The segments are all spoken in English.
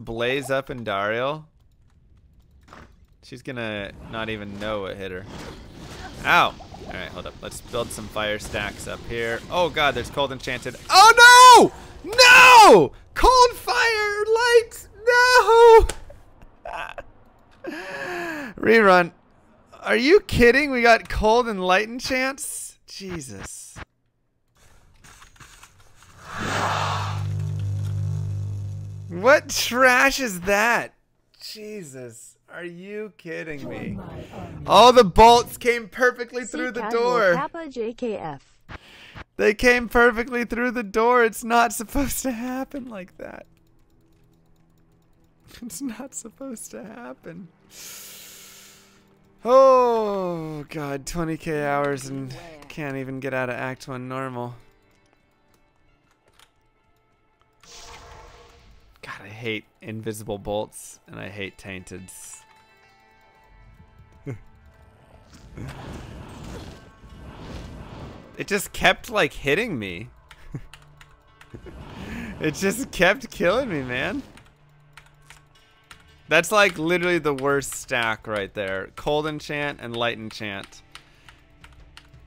blaze up in Dario. She's gonna not even know what hit her. Ow! Alright, hold up. Let's build some fire stacks up here. Oh god, there's cold enchanted. Oh no! No! Cold fire lights! No! Rerun. Are you kidding? We got cold and light enchants? Jesus. What trash is that? Jesus. Are you kidding me? All the bolts came perfectly through the door. They came perfectly through the door. It's not supposed to happen like that. It's not supposed to happen. Oh god, 20k hours and can't even get out of Act 1 normal. God, I hate invisible bolts and I hate tainteds. It just kept like hitting me. It just kept killing me, man. That's like literally the worst stack right there. Cold enchant and light enchant.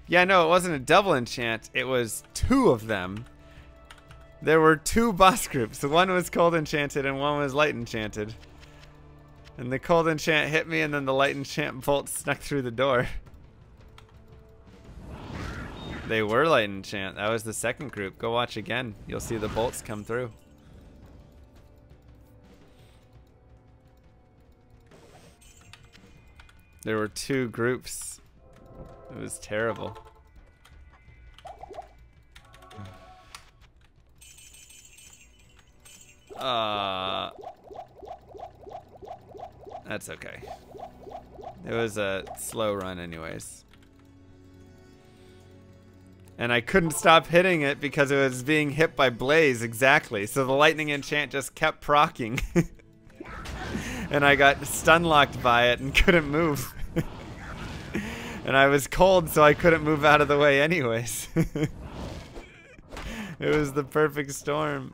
Yeah, no, it wasn't a double enchant. It was two of them. There were two boss groups. One was cold enchanted and one was light enchanted. And the cold enchant hit me and then the light enchant bolt snuck through the door. They were light enchant. That was the second group. Go watch again. You'll see the bolts come through. There were two groups. It was terrible. That's okay. It was a slow run anyways. And I couldn't stop hitting it because it was being hit by Blaze, exactly. So the lightning enchant just kept proccing. And I got stun locked by it and couldn't move. And I was cold, so I couldn't move out of the way anyways. It was the perfect storm.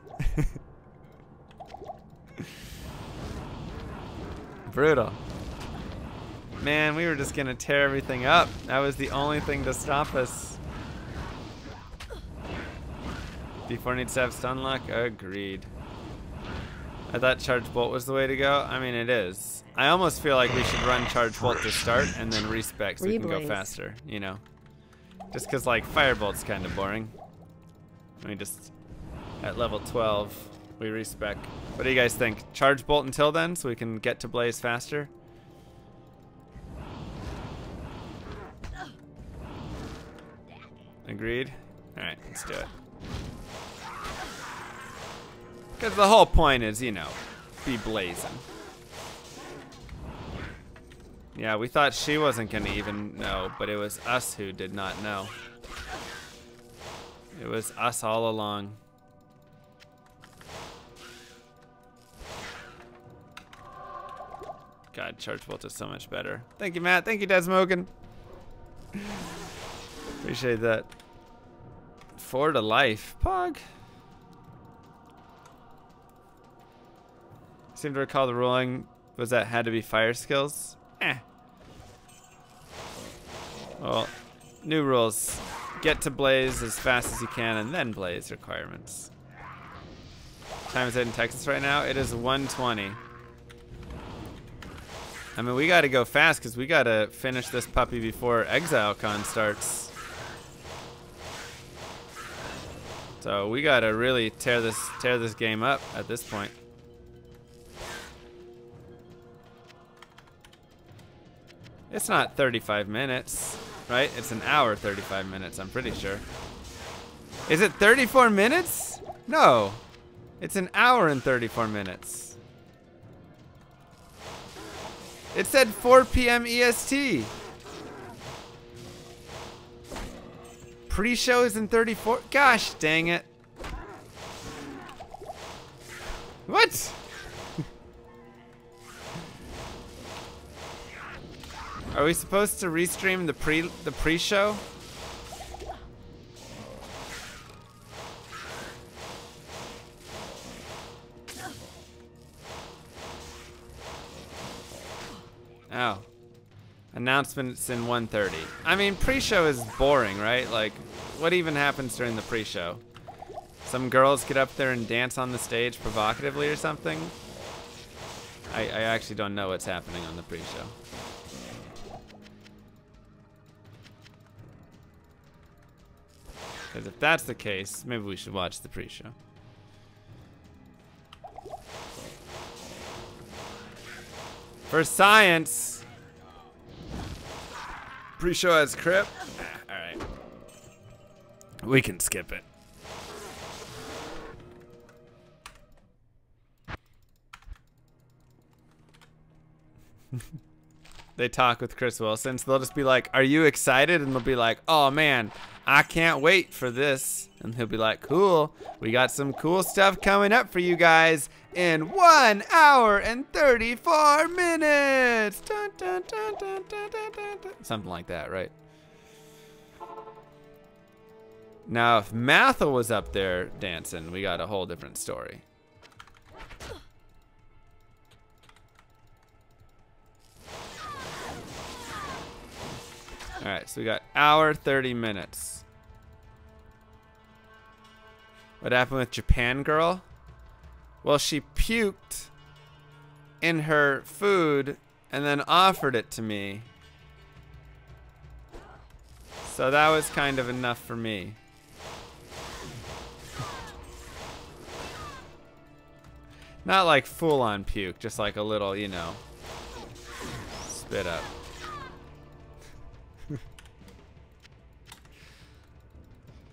Brutal. Man, we were just gonna tear everything up. That was the only thing to stop us. D4 needs to have stun lock? Agreed. I thought Charge Bolt was the way to go. I mean, it is. I almost feel like we should run Charge Bolt to start and then respec so we can go faster, you know? Just because, like, Firebolt's kind of boring. I mean, just at level 12, we respec. What do you guys think? Charge Bolt until then so we can get to Blaze faster? Agreed? Alright, let's do it. Because the whole point is, you know, be blazing. Yeah, we thought she wasn't going to even know, but it was us who did not know. It was us all along. God, Charge Bolt is so much better. Thank you, Matt. Thank you, Desmogan. Appreciate that. 4 to life. Pog. Seem to recall the ruling was that had to be fire skills. Well, new rules. Get to Blaze as fast as you can and then Blaze requirements. Time is it in Texas right now? It is 1:20. I mean, we gotta go fast because we gotta finish this puppy before ExileCon starts. So we gotta really tear this game up at this point. It's not 35 minutes, right? It's an hour 35 minutes, I'm pretty sure. Is it 34 minutes? No. It's an hour and 34 minutes. It said 4 p.m. EST. Pre-show is in 34. Gosh dang it. What? Are we supposed to restream the pre-show? Ow. Announcements in 1:30. I mean, pre-show is boring, right? Like, what even happens during the pre-show? Some girls get up there and dance on the stage provocatively or something? I actually don't know what's happening on the pre-show. Because if that's the case, maybe we should watch the pre-show. For science! Pre-show has Crip? Alright. We can skip it. They talk with Chris Wilson, so they'll just be like, are you excited? And they'll be like, oh man, I can't wait for this. And he'll be like, cool, we got some cool stuff coming up for you guys in 1 hour and 34 minutes. Dun, dun, dun, dun, dun, dun, dun, dun. Something like that, right? Now, if Mathel was up there dancing, we got a whole different story. All right, so we got hour 30 minutes. What happened with Japan Girl? Well, she puked in her food and then offered it to me. So that was kind of enough for me. Not like full-on puke, just like a little, you know, spit up.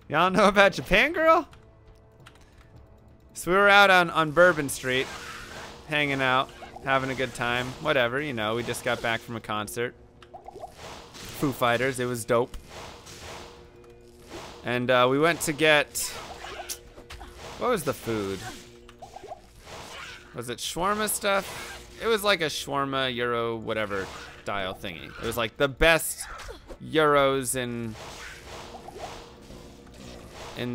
Y'all know about Japan Girl? So we were out on Bourbon Street, hanging out, having a good time. Whatever, you know, we just got back from a concert. Foo Fighters, it was dope. And we went to get, what was the food? Was it shawarma stuff? It was like a shawarma, Euro, whatever style thingy. It was like the best Euros in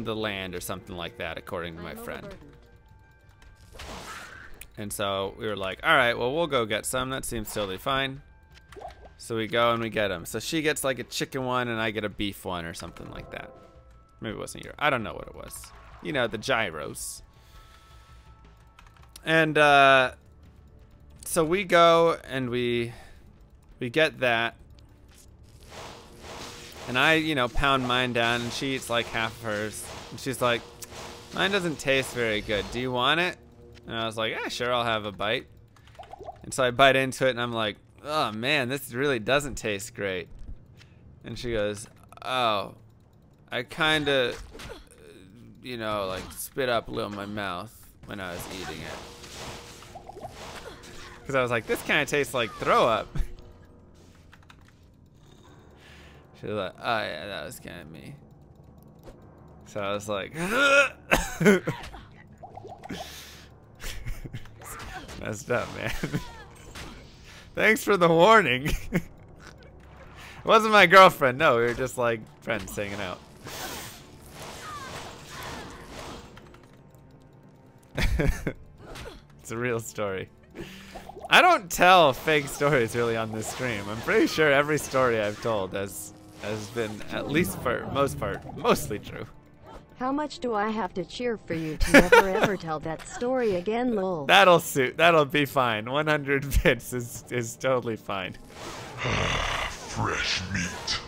the land or something like that, according to my friend. And so we were like, all right, well, we'll go get some. That seems totally fine. So we go and we get them. So she gets like a chicken one and I get a beef one or something like that. Maybe it wasn't Euro. I don't know what it was. You know, the gyros. And so we go and we get that. And I, you know, pound mine down and she eats like half of hers. And she's like, mine doesn't taste very good. Do you want it? And I was like, yeah, sure, I'll have a bite. And so I bite into it and I'm like, oh man, this really doesn't taste great. And she goes, oh, I kind of, you know, like spit up a little in my mouth when I was eating it. Because I was like, this kind of tastes like throw up. She was like, oh yeah, that was kind of me. So I was like, messed up, man. Thanks for the warning. It wasn't my girlfriend, no, we were just like friends hanging out. It's a real story. I don't tell fake stories really on this stream. I'm pretty sure every story I've told has been, at least for most part, mostly true. How much do I have to cheer for you to never ever tell that story again, lol? That'll suit. That'll be fine. 100 bits is totally fine. Fresh meat.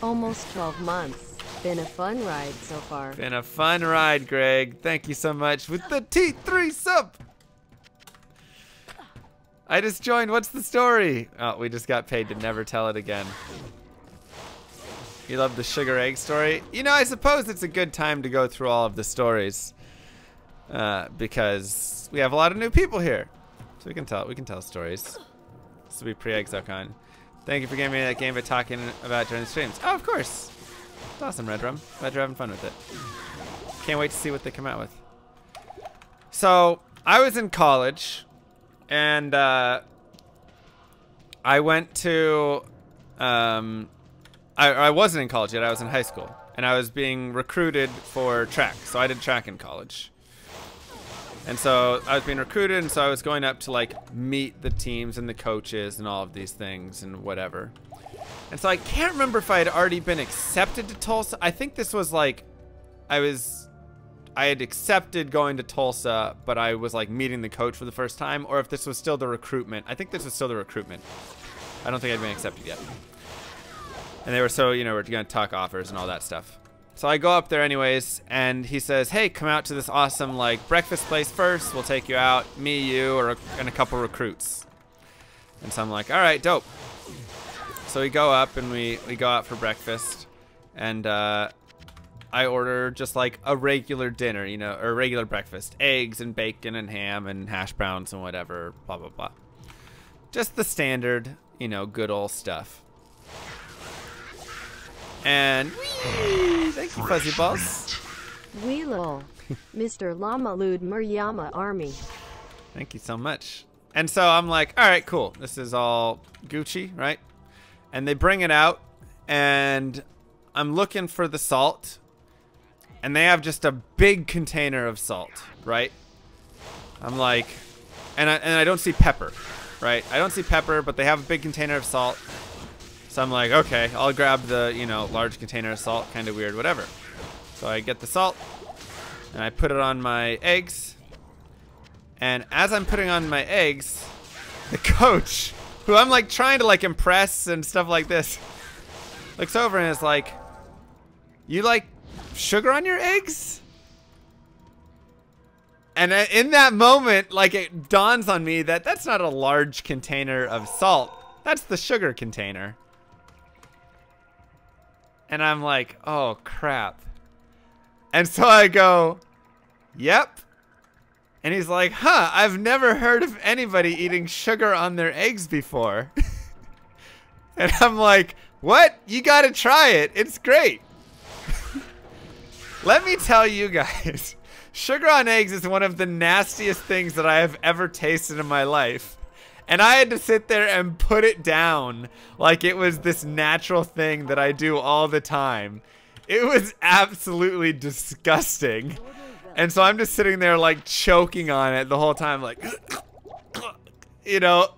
Almost 12 months. Been a fun ride so far. Been a fun ride, Greg. Thank you so much with the T3 sub. I just joined. What's the story? Oh, we just got paid to never tell it again. You love the sugar egg story? You know, I suppose it's a good time to go through all of the stories because we have a lot of new people here, so we can tell stories. This will be pre-Exocon. Thank you for giving me that game by talking about during the streams. Oh, of course. It's awesome, Red Rum. Glad you're having fun with it. Can't wait to see what they come out with. So I was in college, and I went to. I wasn't in college yet, I was in high school. And I was being recruited for track, so I did track in college. And so I was being recruited, and so I was going up to like meet the teams and the coaches and all of these things and whatever. And so I can't remember if I had already been accepted to Tulsa. I think this was like I had accepted going to Tulsa, but I was like meeting the coach for the first time, or if this was still the recruitment. I think this was still the recruitment. I don't think I'd been accepted yet. And they were so, you know, we're going to talk offers and all that stuff. So I go up there anyways, and he says, hey, come out to this awesome, like, breakfast place first. We'll take you out, me, you, and a couple recruits. And so I'm like, all right, dope. So we go up, and we go out for breakfast. And I order just, like, a regular dinner, you know, or a regular breakfast. Eggs and bacon and ham and hash browns and whatever, blah, blah, blah. Just the standard, you know, good old stuff. And whee! Thank you, Fuzzy Balls. Weelo, Mr. Lamalud Muryama Army. Thank you so much. And so I'm like, all right, cool. This is all Gucci, right? And they bring it out, and I'm looking for the salt, and they have just a big container of salt, right? I'm like, and I don't see pepper, right? I don't see pepper, but they have a big container of salt. So I'm like, okay, I'll grab the, you know, large container of salt, kind of weird, whatever. So I get the salt, and I put it on my eggs. And as I'm putting on my eggs, the coach, who I'm like trying to like impress and stuff like this, looks over and is like, you like sugar on your eggs? And in that moment, like it dawns on me that that's not a large container of salt. That's the sugar container. And I'm like, oh, crap. And so I go, yep. And he's like, huh, I've never heard of anybody eating sugar on their eggs before. And I'm like, what? You got to try it. It's great. Let me tell you guys, sugar on eggs is one of the nastiest things that I have ever tasted in my life. And I had to sit there and put it down like it was this natural thing that I do all the time. It was absolutely disgusting. And so I'm just sitting there like choking on it the whole time, like, you know,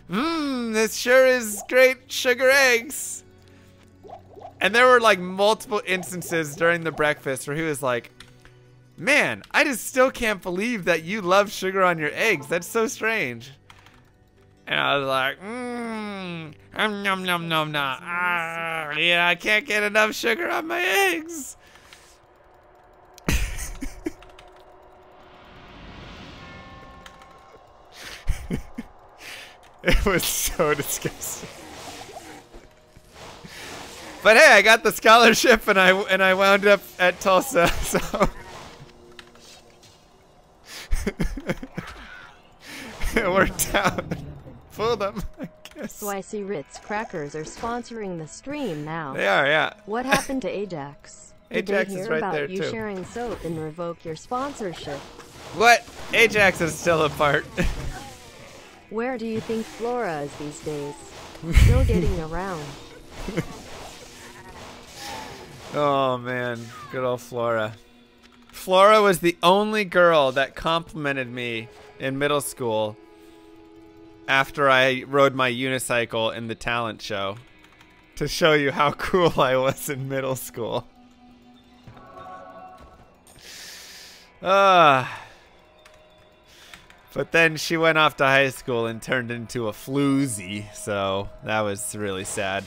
this sure is great sugar eggs. And there were like multiple instances during the breakfast where he was like, man, I just still can't believe that you love sugar on your eggs. That's so strange. And I was like, nom nom nom nom. Yeah, I can't get enough sugar on my eggs. It was so disgusting. But hey, I got the scholarship and I wound up at Tulsa, so it worked out. Fool them, I guess. So I see Ritz Crackers are sponsoring the stream now. They are, yeah. What happened to Ajax? Did Ajax they hear is right about there you too. sharing soap and revoke your sponsorship? What? Ajax is still apart. Where do you think Flora is these days? Still getting around. Oh man, good old Flora. Flora was the only girl that complimented me in middle school after I rode my unicycle in the talent show, to show you how cool I was in middle school. But then she went off to high school and turned into a floozy, so that was really sad.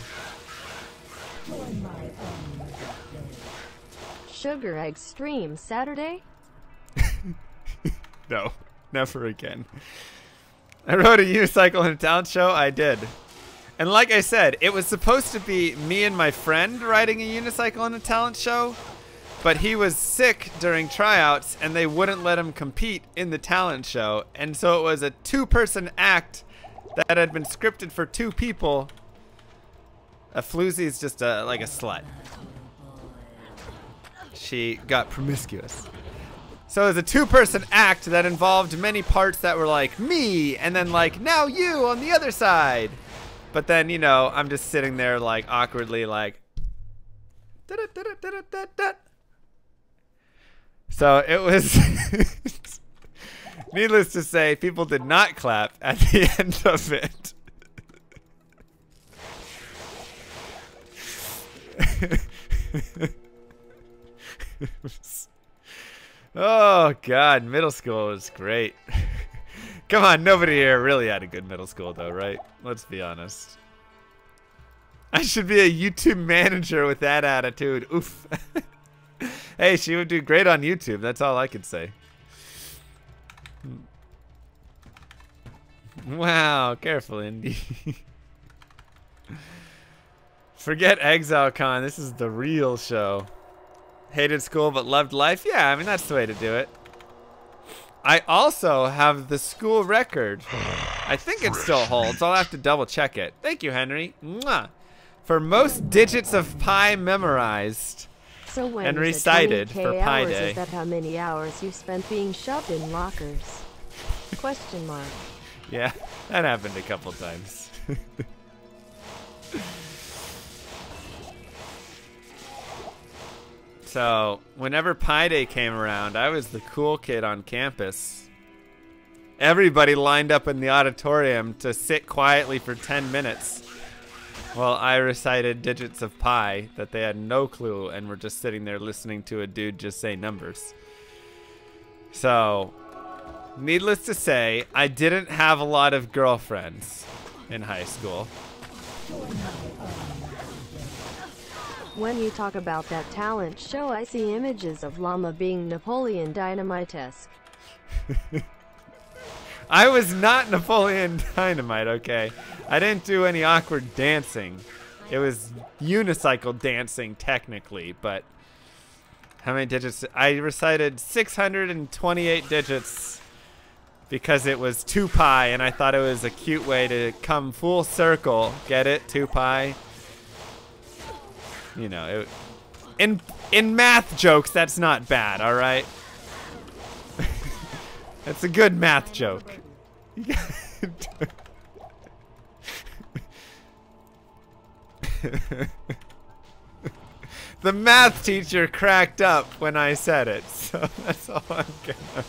Sugar Egg stream Saturday? No, never again. I rode a unicycle in a talent show. I did. And like I said, it was supposed to be me and my friend riding a unicycle in a talent show, but he was sick during tryouts and they wouldn't let him compete in the talent show. And so it was a two-person act that had been scripted for two people. A floozy is just like a slut. She got promiscuous. So it was a two-person act that involved many parts that were like me, and then like now you on the other side. But then, you know, I'm just sitting there like awkwardly like So it was, needless to say, people did not clap at the end of it. Oh God, middle school was great. Come on, nobody here really had a good middle school though, right? Let's be honest. I should be a YouTube manager with that attitude. Oof. Hey, she would do great on YouTube. That's all I could say. Wow, careful, Indy. Forget ExileCon. This is the real show. Hated school but loved life? Yeah, I mean, that's the way to do it. I also have the school record. I think it still holds. I'll have to double check it. Thank you, Henry. Mwah. For most digits of pi memorized and recited for Pi Day. Is that how many hours you spent being shoved in lockers? Question mark. Yeah, that happened a couple times. So, whenever Pi Day came around, I was the cool kid on campus. Everybody lined up in the auditorium to sit quietly for 10 minutes while I recited digits of pi that they had no clue and were just sitting there listening to a dude just say numbers. So, needless to say, I didn't have a lot of girlfriends in high school. When you talk about that talent show, I see images of Llama being Napoleon Dynamite-esque. I was not Napoleon Dynamite, okay? I didn't do any awkward dancing. It was unicycle dancing, technically, but how many digits? I recited 628 digits because it was 2 pi, and I thought it was a cute way to come full circle. Get it? 2 pi. You know, in math jokes, that's not bad, all right? That's a good math joke. The math teacher cracked up when I said it, so that's all I'm gonna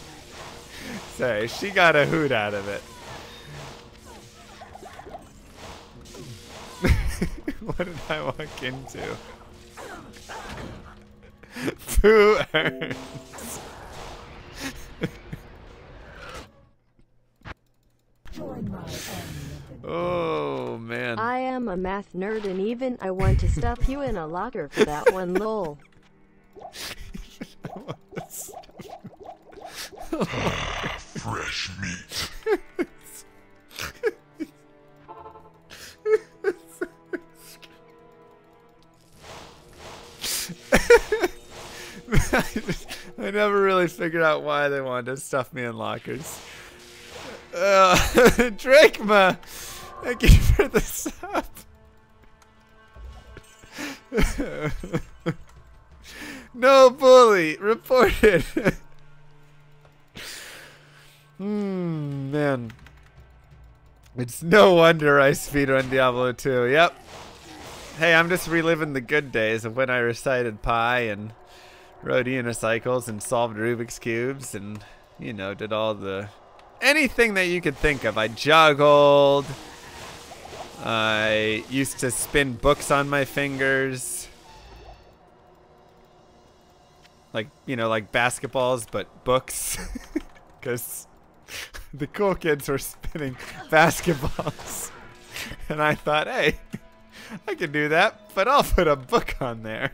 say. She got a hoot out of it. What did I walk into? Pooh earns. Oh man. I am a math nerd and even I want to stuff you in a locker for that one, lol. Fresh meat. I never really figured out why they wanted to stuff me in lockers. Drakema, thank you for the sub. No bully reported. Man. It's no wonder I speedrun Diablo 2. Yep. Hey, I'm just reliving the good days of when I recited pi and rode unicycles and solved Rubik's Cubes and, you know, did all the... anything that you could think of. I juggled. I used to spin books on my fingers. Like, you know, like basketballs, but books. Because the cool kids were spinning basketballs. And I thought, hey, I can do that, but I'll put a book on there.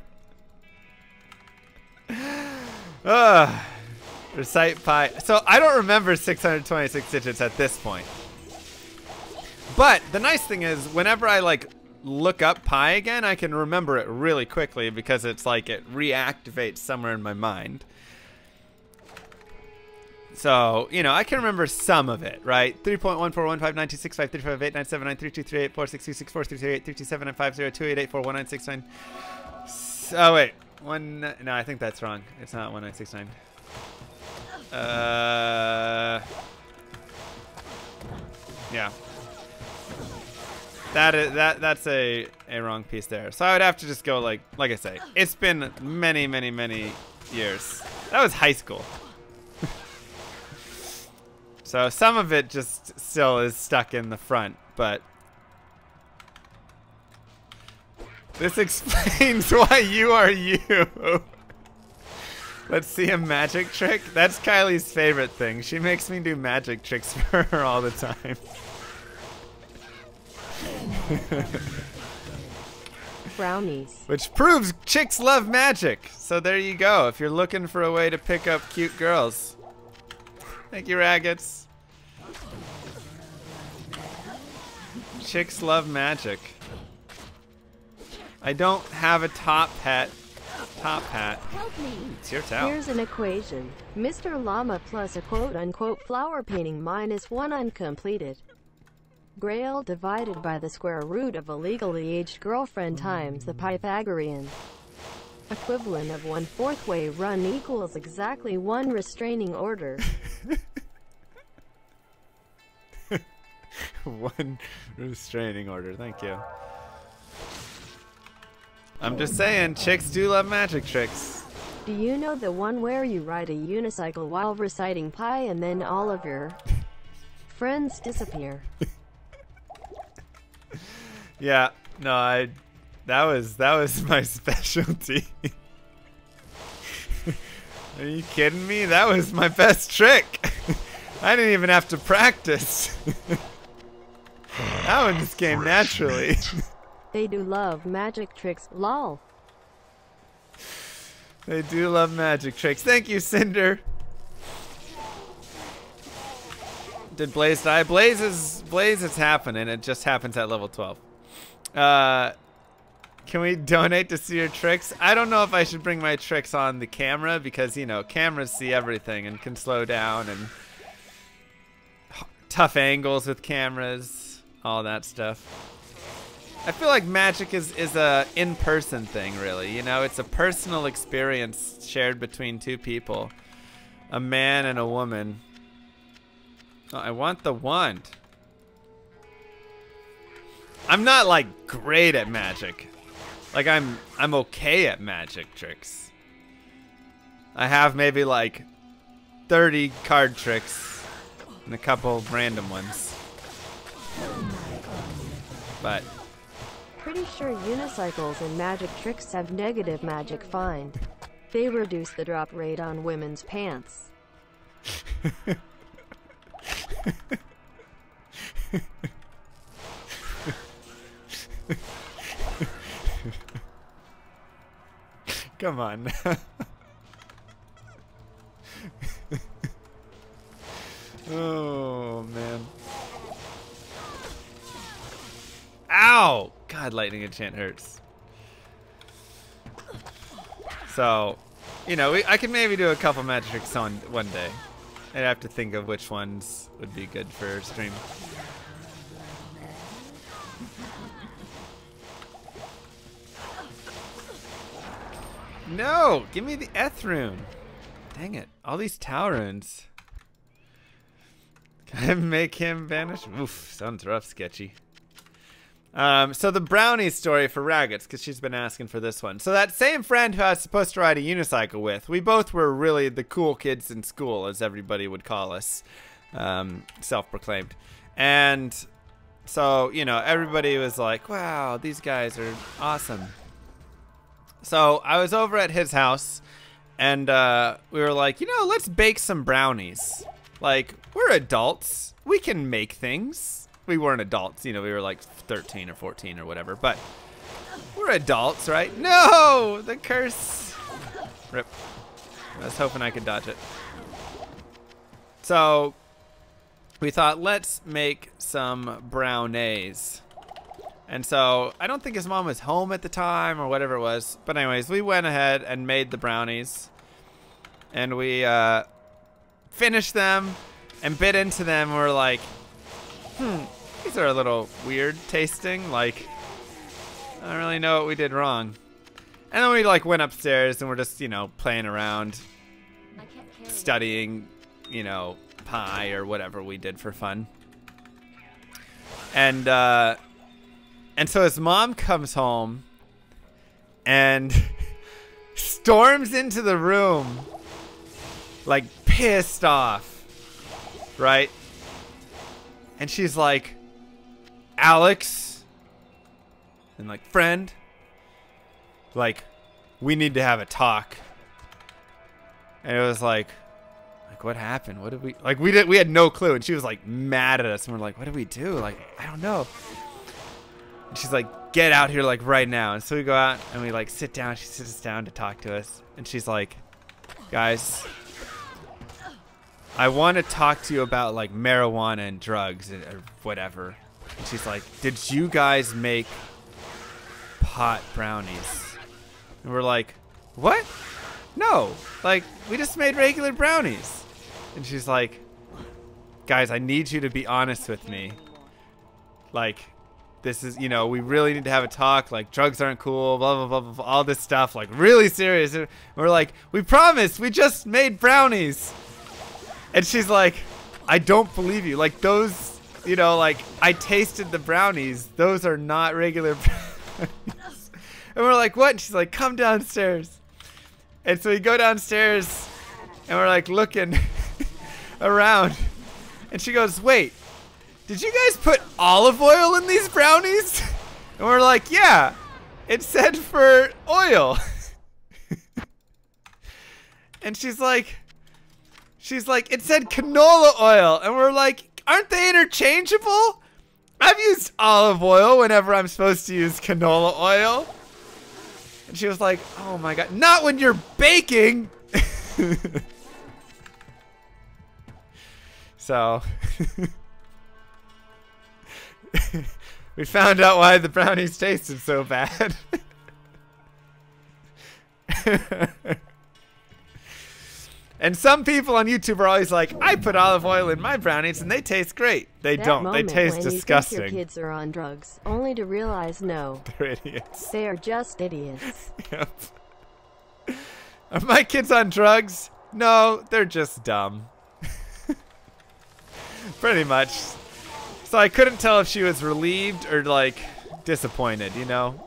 Recite pi. So I don't remember 626 digits at this point. But the nice thing is, whenever I like look up pi again, I can remember it really quickly because it's like it reactivates somewhere in my mind. So, you know, I can remember some of it, right? 3.141592653589793238462643338379502884196 Oh wait, no, I think that's wrong. It's not 1969. Yeah. That's a wrong piece there. So I would have to just go like I say, it's been many years. That was high school. So some of it just still is stuck in the front, but this explains why you are you. Let's see a magic trick. That's Kylie's favorite thing. She makes me do magic tricks for her all the time. Brownies. Which proves chicks love magic. So there you go. If you're looking for a way to pick up cute girls. Thank you, Raggets. Chicks love magic. I don't have a top hat. Help me. It's your towel. Here's an equation. Mr. Llama plus a quote-unquote flower painting minus 1 uncompleted. Grail divided by the square root of a legally aged girlfriend times the Pythagorean equivalent of 1/4 way run equals exactly 1 restraining order. 1 restraining order. Thank you. I'm just saying, chicks do love magic tricks. Do you know the one where you ride a unicycle while reciting pi and then all of your friends disappear? Yeah, no, that was my specialty. Are you kidding me? That was my best trick. I didn't even have to practice. That one just came naturally. They do love magic tricks, lol. They do love magic tricks. Thank you, Cinder. Did Blaze die? Blaze is happening. It just happens at level 12. Can we donate to see your tricks? I don't know if I should bring my tricks on the camera because, you know, cameras see everything and can slow down, and tough angles with cameras, all that stuff. I feel like magic is a in-person thing, really. You know, it's a personal experience shared between two people. A man and a woman. Oh, I want the wand. I'm not like great at magic. Like I'm okay at magic tricks. I have maybe like 30 card tricks and a couple random ones. But pretty sure unicycles and magic tricks have negative magic find. They reduce the drop rate on women's pants. Come on. Oh, man. Ow! God, lightning enchant hurts. So, you know, I could maybe do a couple magic tricks on one day. I'd have to think of which ones would be good for stream. No! Give me the Eth rune. Dang it. All these Tau runes. Can I make him vanish? Oof, sounds rough, sketchy. So the brownie story for Raggets, because she's been asking for this one. So that same friend who I was supposed to ride a unicycle with, we both were really the cool kids in school, as everybody would call us. Self-proclaimed. And so, you know, everybody was like, wow, these guys are awesome. So I was over at his house, and we were like, you know, let's bake some brownies. Like, we're adults. We can make things. We weren't adults, you know, we were like 13 or 14 or whatever, but we're adults, right? No! The curse! Rip. I was hoping I could dodge it. So, we thought, let's make some brownies. And so, I don't think his mom was home at the time or whatever it was, but anyways, we went ahead and made the brownies. And we finished them and bit into them, and we're like, these are a little weird tasting. Like, I don't really know what we did wrong. And then we like went upstairs and we're just, you know, playing around, studying, you know, pi or whatever we did for fun. And so his mom comes home and storms into the room like pissed off, right? And she's like, Alex, and like, friend, like, we need to have a talk. And it was like what happened? What did we, like, we had no clue. And she was like mad at us, and we're like, what did we do? Like, I don't know. And she's like, get out here like right now. And so we go out and we like sit down. She sits us down to talk to us, and she's like, guys, I want to talk to you about like marijuana and drugs or whatever. And she's like, did you guys make pot brownies? And we're like, what? No, like, we just made regular brownies. And she's like, guys, I need you to be honest with me. Like, this is, you know, we really need to have a talk. Like, drugs aren't cool, blah, blah, blah, blah, blah, all this stuff, like, really serious. And we're like, we promise, we just made brownies. And she's like, I don't believe you. Like, those, you know, like, I tasted the brownies. Those are not regular brownies. And we're like, what? And she's like, come downstairs. And so we go downstairs, and we're like looking around. And she goes, wait, did you guys put olive oil in these brownies? And we're like, yeah, it said for oil. And she's like, it said canola oil. And we're like, aren't they interchangeable? I've used olive oil whenever I'm supposed to use canola oil. And she was like, oh my God, not when you're baking. So we found out why the brownies tasted so bad. And some people on YouTube are always like, I put olive oil in my brownies and they taste great. They don't. They taste disgusting. You think your kids are on drugs, only to realize no. They're idiots. They are just idiots. Yep. Are my kids on drugs? No, they're just dumb. Pretty much. So I couldn't tell if she was relieved or like disappointed, you know?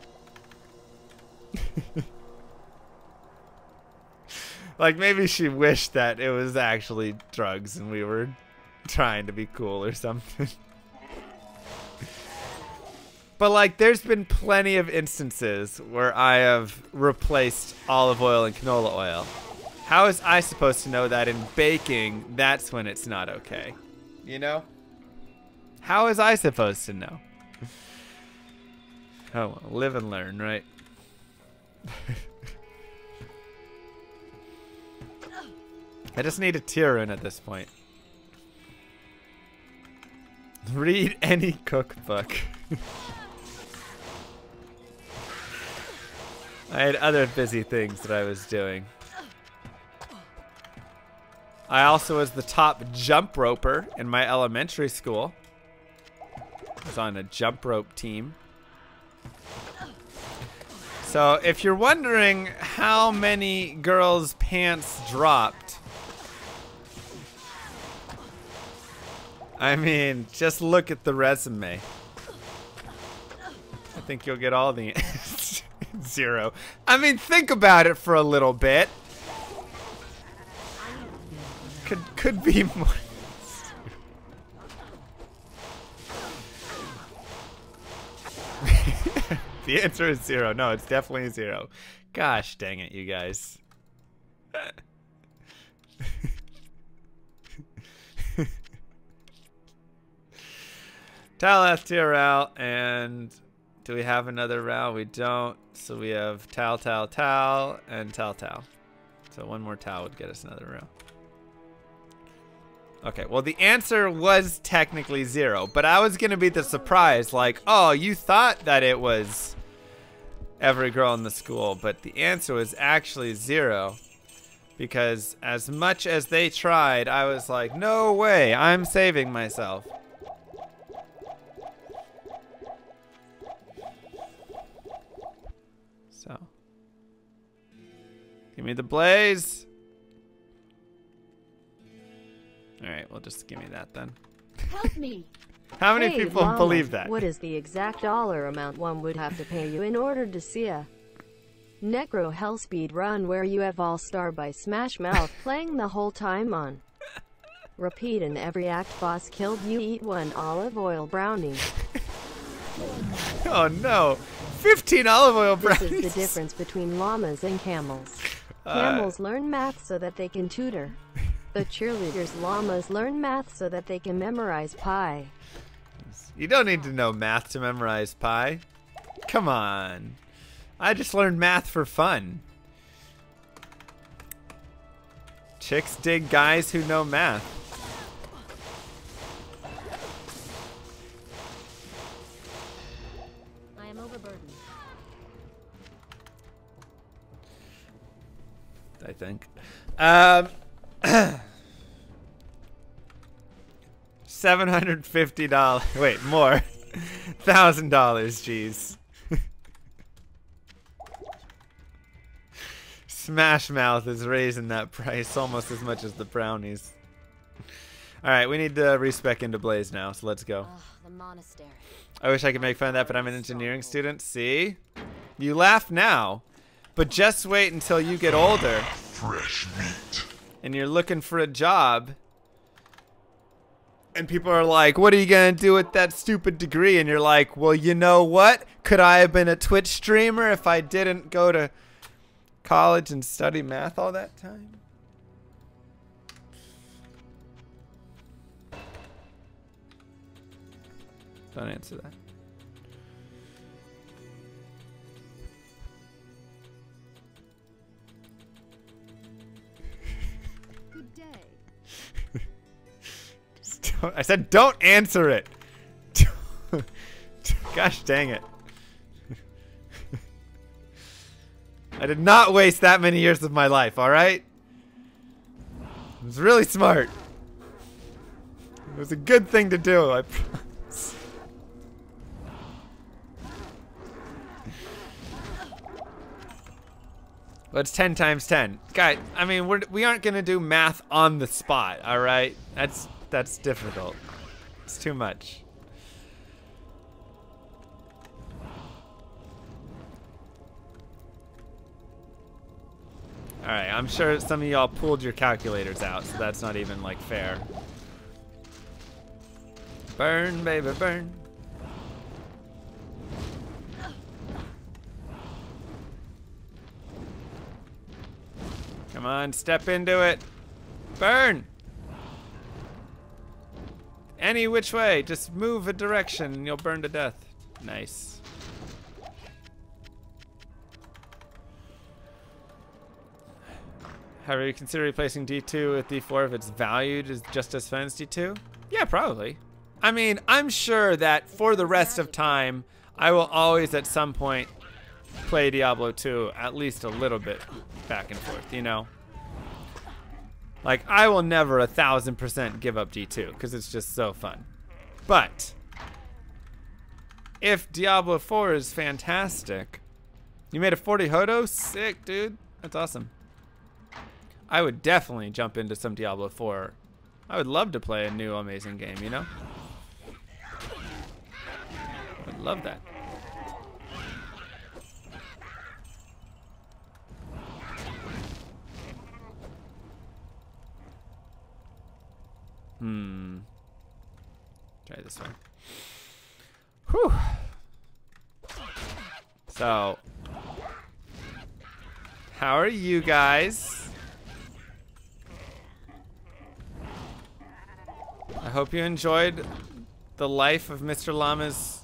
Like, maybe she wished that it was actually drugs and we were trying to be cool or something. But, like, there's been plenty of instances where I have replaced olive oil and canola oil. How is I supposed to know that in baking, that's when it's not okay? You know? How is I supposed to know? Oh, well, live and learn, right? I just need a tear in at this point. Read any cookbook. I had other busy things that I was doing. I also was the top jump roper in my elementary school. I was on a jump rope team. So if you're wondering how many girls' pants dropped, I mean, just look at the resume. I think you'll get all the zero. I mean, think about it for a little bit. Could be more. The answer is zero. No, it's definitely zero. Gosh dang it, you guys. Tal, Tal, and do we have another round? We don't. So we have Tal, Tal, Tal, and Tal, Tal. So one more Tal would get us another round. Okay, well, the answer was technically zero, but I was going to be the surprise, like, oh, you thought that it was every girl in the school, but the answer was actually zero, because as much as they tried, I was like, no way, I'm saving myself. So, give me the blaze. Alright, well, just give me that then. Help me! How many Hey, people Mama, believe that? What is the exact dollar amount one would have to pay you in order to see a Necro Hell Speedrun where you have All Star by Smash Mouth playing the whole time on repeat and every act boss killed you eat 1 olive oil brownie. Oh no! 15 olive oil brownies! This is the difference between llamas and camels. Camels learn math so that they can tutor. The cheerleaders llamas learn math so that they can memorize pi. You don't need to know math to memorize pi. Come on. I just learned math for fun. Chicks dig guys who know math. I am overburdened. I think. $750. Wait, more. $1,000, jeez. Smash Mouth is raising that price almost as much as the brownies. Alright, we need to respec into Blaze now, so let's go. The monastery. I wish I could make fun of that, but I'm an engineering student. See? You laugh now, but just wait until you get older. Fresh meat. And you're looking for a job. And people are like, what are you going to do with that stupid degree? And you're like, well, you know what? Could I have been a Twitch streamer if I didn't go to college and study math all that time? Don't answer that. Good day. I said don't answer it. Gosh dang it. I did not waste that many years of my life, alright? It was really smart. It was a good thing to do, I promise. Well, it's 10 times 10. Guys, I mean, we aren't going to do math on the spot, alright? That's difficult. It's too much. Alright, I'm sure some of y'all pulled your calculators out, so that's not even, like, fair. Burn, baby, burn. Come on, step into it. Burn! Any which way, just move a direction and you'll burn to death. Nice. However, you consider replacing D2 with D4 if it's valued as just as fun as D2? Yeah, probably. I mean, I'm sure that for the rest of time, I will always at some point play Diablo 2 at least a little bit back and forth, you know? Like, I will never 1,000% give up D2 because it's just so fun. But if Diablo 4 is fantastic, you made a 40 Hodo? Sick, dude. That's awesome. I would definitely jump into some Diablo 4. I would love to play a new amazing game, you know? I would love that. Try this one. Whew. So, how are you guys? I hope you enjoyed the life of Mr. Llama's,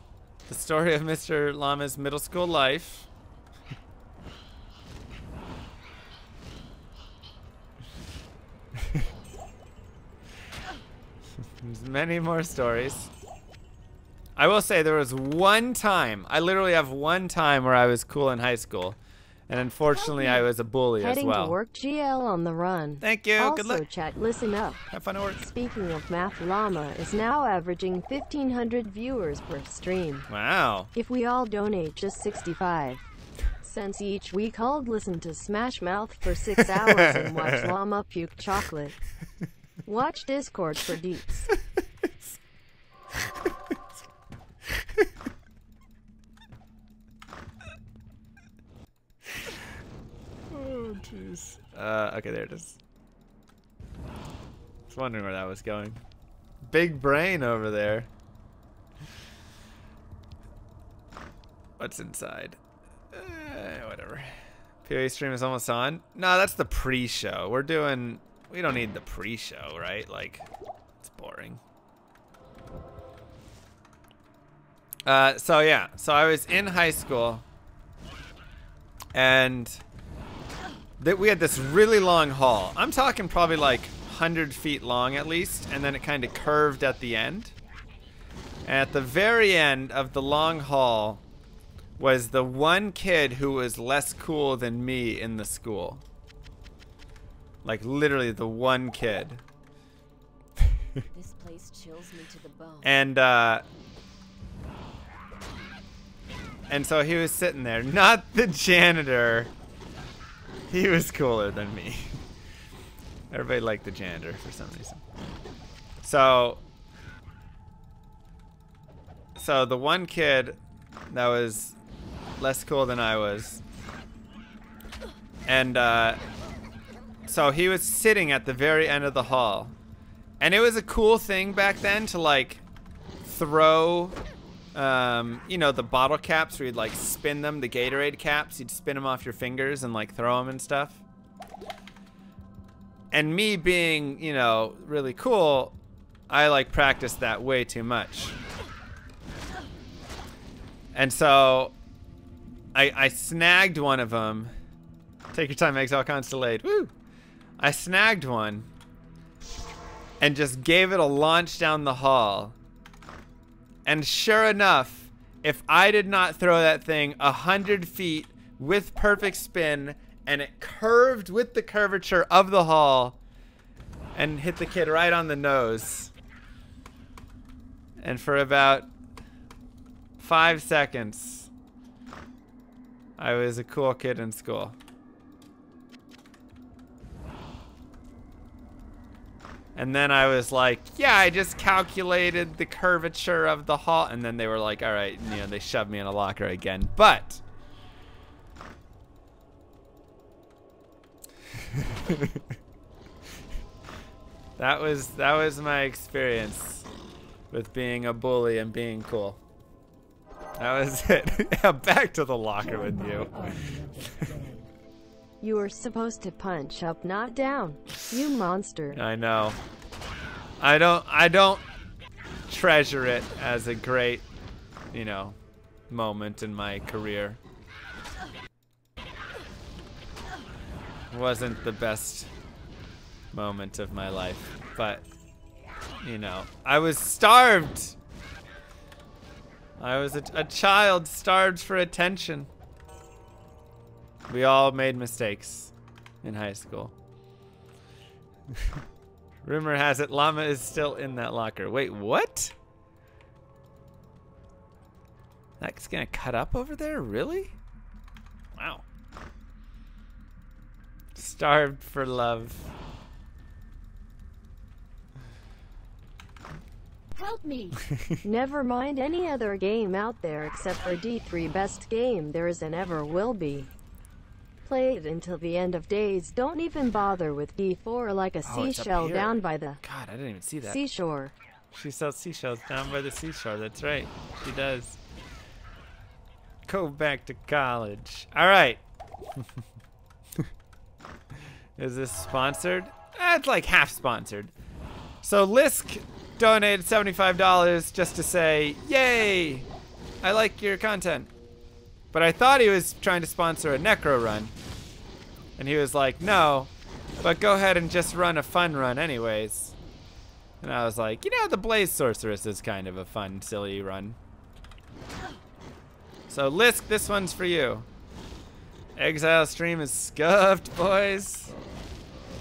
the story of Mr. Llama's middle school life. There's many more stories. I will say there was one time, I literally have one time where I was cool in high school. And unfortunately, I was a bully as well. Heading to work, GL on the run. Thank you. Also, good luck. chat, listen up. Have fun at work. Speaking of math, Llama is now averaging 1,500 viewers per stream. Wow. If we all donate just 65 cents each week, I'll listen to Smash Mouth for 6 hours and watch Llama puke chocolate. Watch Discord for deets. Okay, there it is. I was wondering where that was going. Big brain over there. What's inside? Whatever. PoE stream is almost on. No, that's the pre-show. We don't need the pre-show, right? Like, it's boring. So yeah, so I was in high school, and we had this really long hall. I'm talking probably like 100 feet long at least, and then it kind of curved at the end. And at the very end of the long hall was the one kid who was less cool than me in the school. Like literally the one kid. This place chills me to the bone. And so he was sitting there, not the janitor. He was cooler than me. Everybody liked the janitor for some reason. So the one kid that was less cool than I was, and so he was sitting at the very end of the hall, and it was a cool thing back then to like throw you know, the bottle caps where you'd like spin them, the Gatorade caps, you'd spin them off your fingers and like throw them and stuff. And me being, you know, really cool, I like practiced that way too much. And so I snagged one of them. Take your time, Exile Constellate. Woo! I snagged one and just gave it a launch down the hall. And sure enough, if I did not throw that thing 100 feet with perfect spin, and it curved with the curvature of the hall and hit the kid right on the nose. And for about 5 seconds, I was a cool kid in school. And then I was like, yeah, I just calculated the curvature of the hall. And then they were like, all right, you know, they shoved me in a locker again. But that was my experience with being a bully and being cool. That was it. Yeah, back to the locker with you. You were supposed to punch up, not down. You monster. I know. I don't treasure it as a great, you know, moment in my career. Wasn't the best moment of my life, but you know, I was starved. I was a child starved for attention. We all made mistakes in high school. Rumor has it Llama is still in that locker. Wait, what? That's gonna cut up over there? Really? Wow. Starved for love. Help me! Never mind any other game out there except for D3, best game there is and ever will be. Play it until the end of days. Don't even bother with D4 like a seashell down by the God, I didn't even see that. seashore. She sells seashells down by the seashore. That's right. She does. Go back to college. All right. Is this sponsored? It's like half sponsored. So Lisk donated $75 just to say, yay, I like your content. But I thought he was trying to sponsor a necro run. And he was like, no, but go ahead and just run a fun run anyways. And I was like, you know, the Blaze Sorceress is kind of a fun, silly run. So Lisk, this one's for you. Exile stream is scuffed, boys.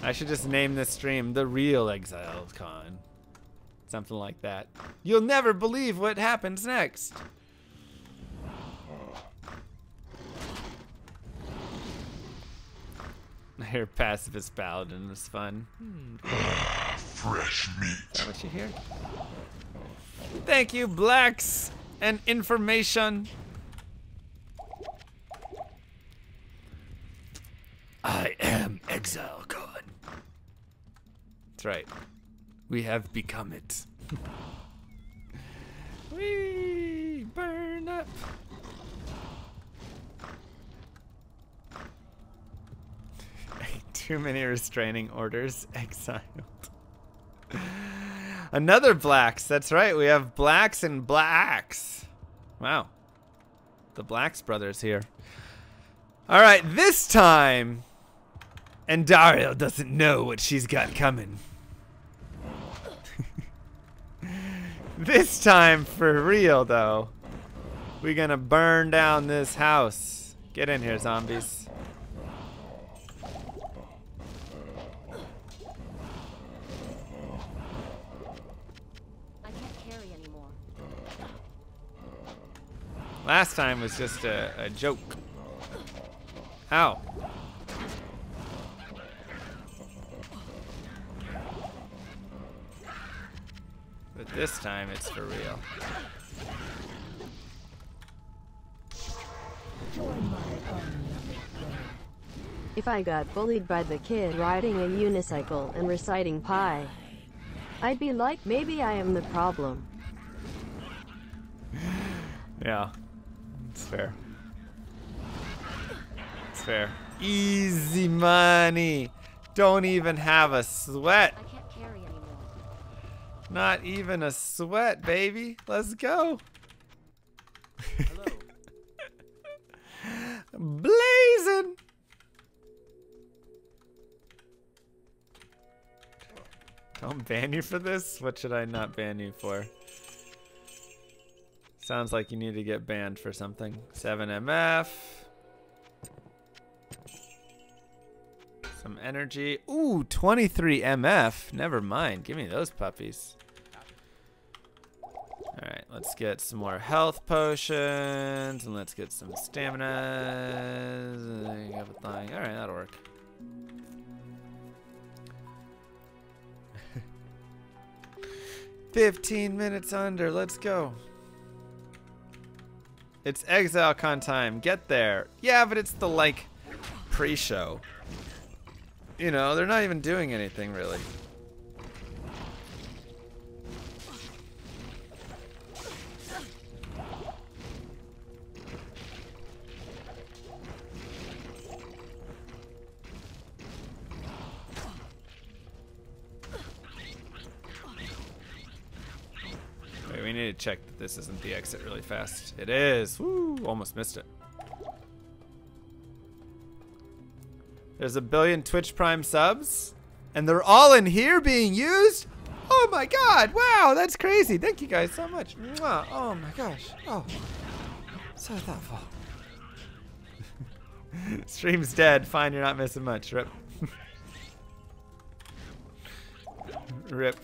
I should just name this stream The Real Exile Con. Something like that. You'll never believe what happens next. I hear Pacifist Paladin is fun. Fresh meat. Is that what you hear? Thank you, Blacks and information. I am Exile Con. That's right. We have become it. We burn up. Too many restraining orders. Exiled. Another blacks. That's right. We have blacks and blacks. Wow. The Blacks brothers here. All right, this time. And Dario doesn't know what she's got coming. This time for real, though. We're gonna burn down this house. Get in here, zombies. I can't carry anymore. Last time was just a joke. Ow. But this time it's for real. If I got bullied by the kid riding a unicycle and reciting pi, I'd be like, maybe I am the problem. Yeah, it's fair. It's fair. Easy money. Don't even have a sweat. I can't carry anymore. Not even a sweat, baby. Let's go. Hello. Blazing. Don't ban you for this? What should I not ban you for? Sounds like you need to get banned for something. 7MF. Some energy. Ooh, 23MF. Never mind. Give me those puppies. Alright, let's get some more health potions. And let's get some stamina. Alright, that'll work. 15 minutes under. Let's go. It's ExileCon time. Get there. Yeah, but it's the, like, pre-show. You know, they're not even doing anything, really. Wait, we need to check that this isn't the exit really fast. It is. Woo, almost missed it. There's 1 billion Twitch Prime subs, and they're all in here being used? Oh my god, wow, that's crazy. Thank you guys so much. Mwah. Oh my gosh. Oh, so thoughtful. Stream's dead. Fine, you're not missing much. Rip. Rip.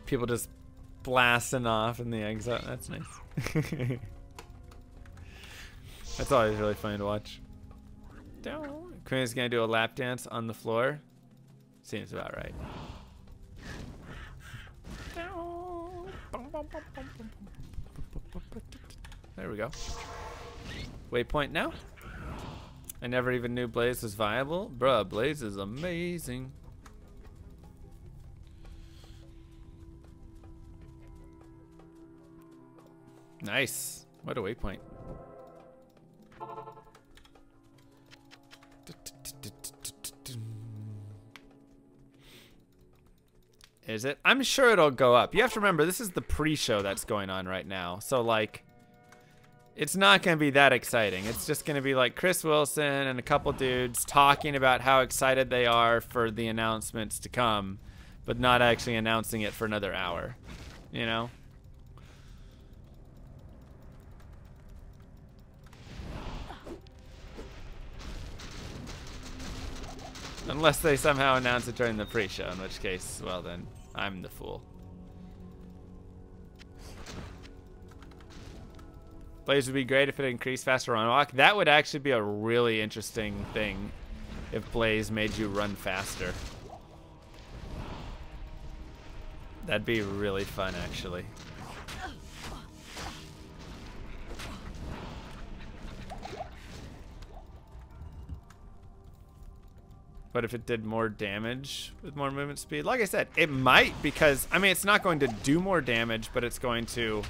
People just blasting off in the exile. That's nice. That's always really funny to watch. Queen's gonna do a lap dance on the floor. Seems about right. There we go. Waypoint now. I never even knew Blaze was viable. Bruh, Blaze is amazing. Nice. What a waypoint. Is it? I'm sure it'll go up. You have to remember, this is the pre-show that's going on right now. So, like, it's not going to be that exciting. It's just going to be, like, Chris Wilson and a couple dudes talking about how excited they are for the announcements to come, but not actually announcing it for another hour. You know? Unless they somehow announce it during the pre-show, in which case, well then, I'm the fool. Blaze would be great if it increased faster run walk. That would actually be a really interesting thing if Blaze made you run faster. That'd be really fun, actually. but if it did more damage with more movement speed, like I said, it might, because I mean it's not going to do more damage, but it's going to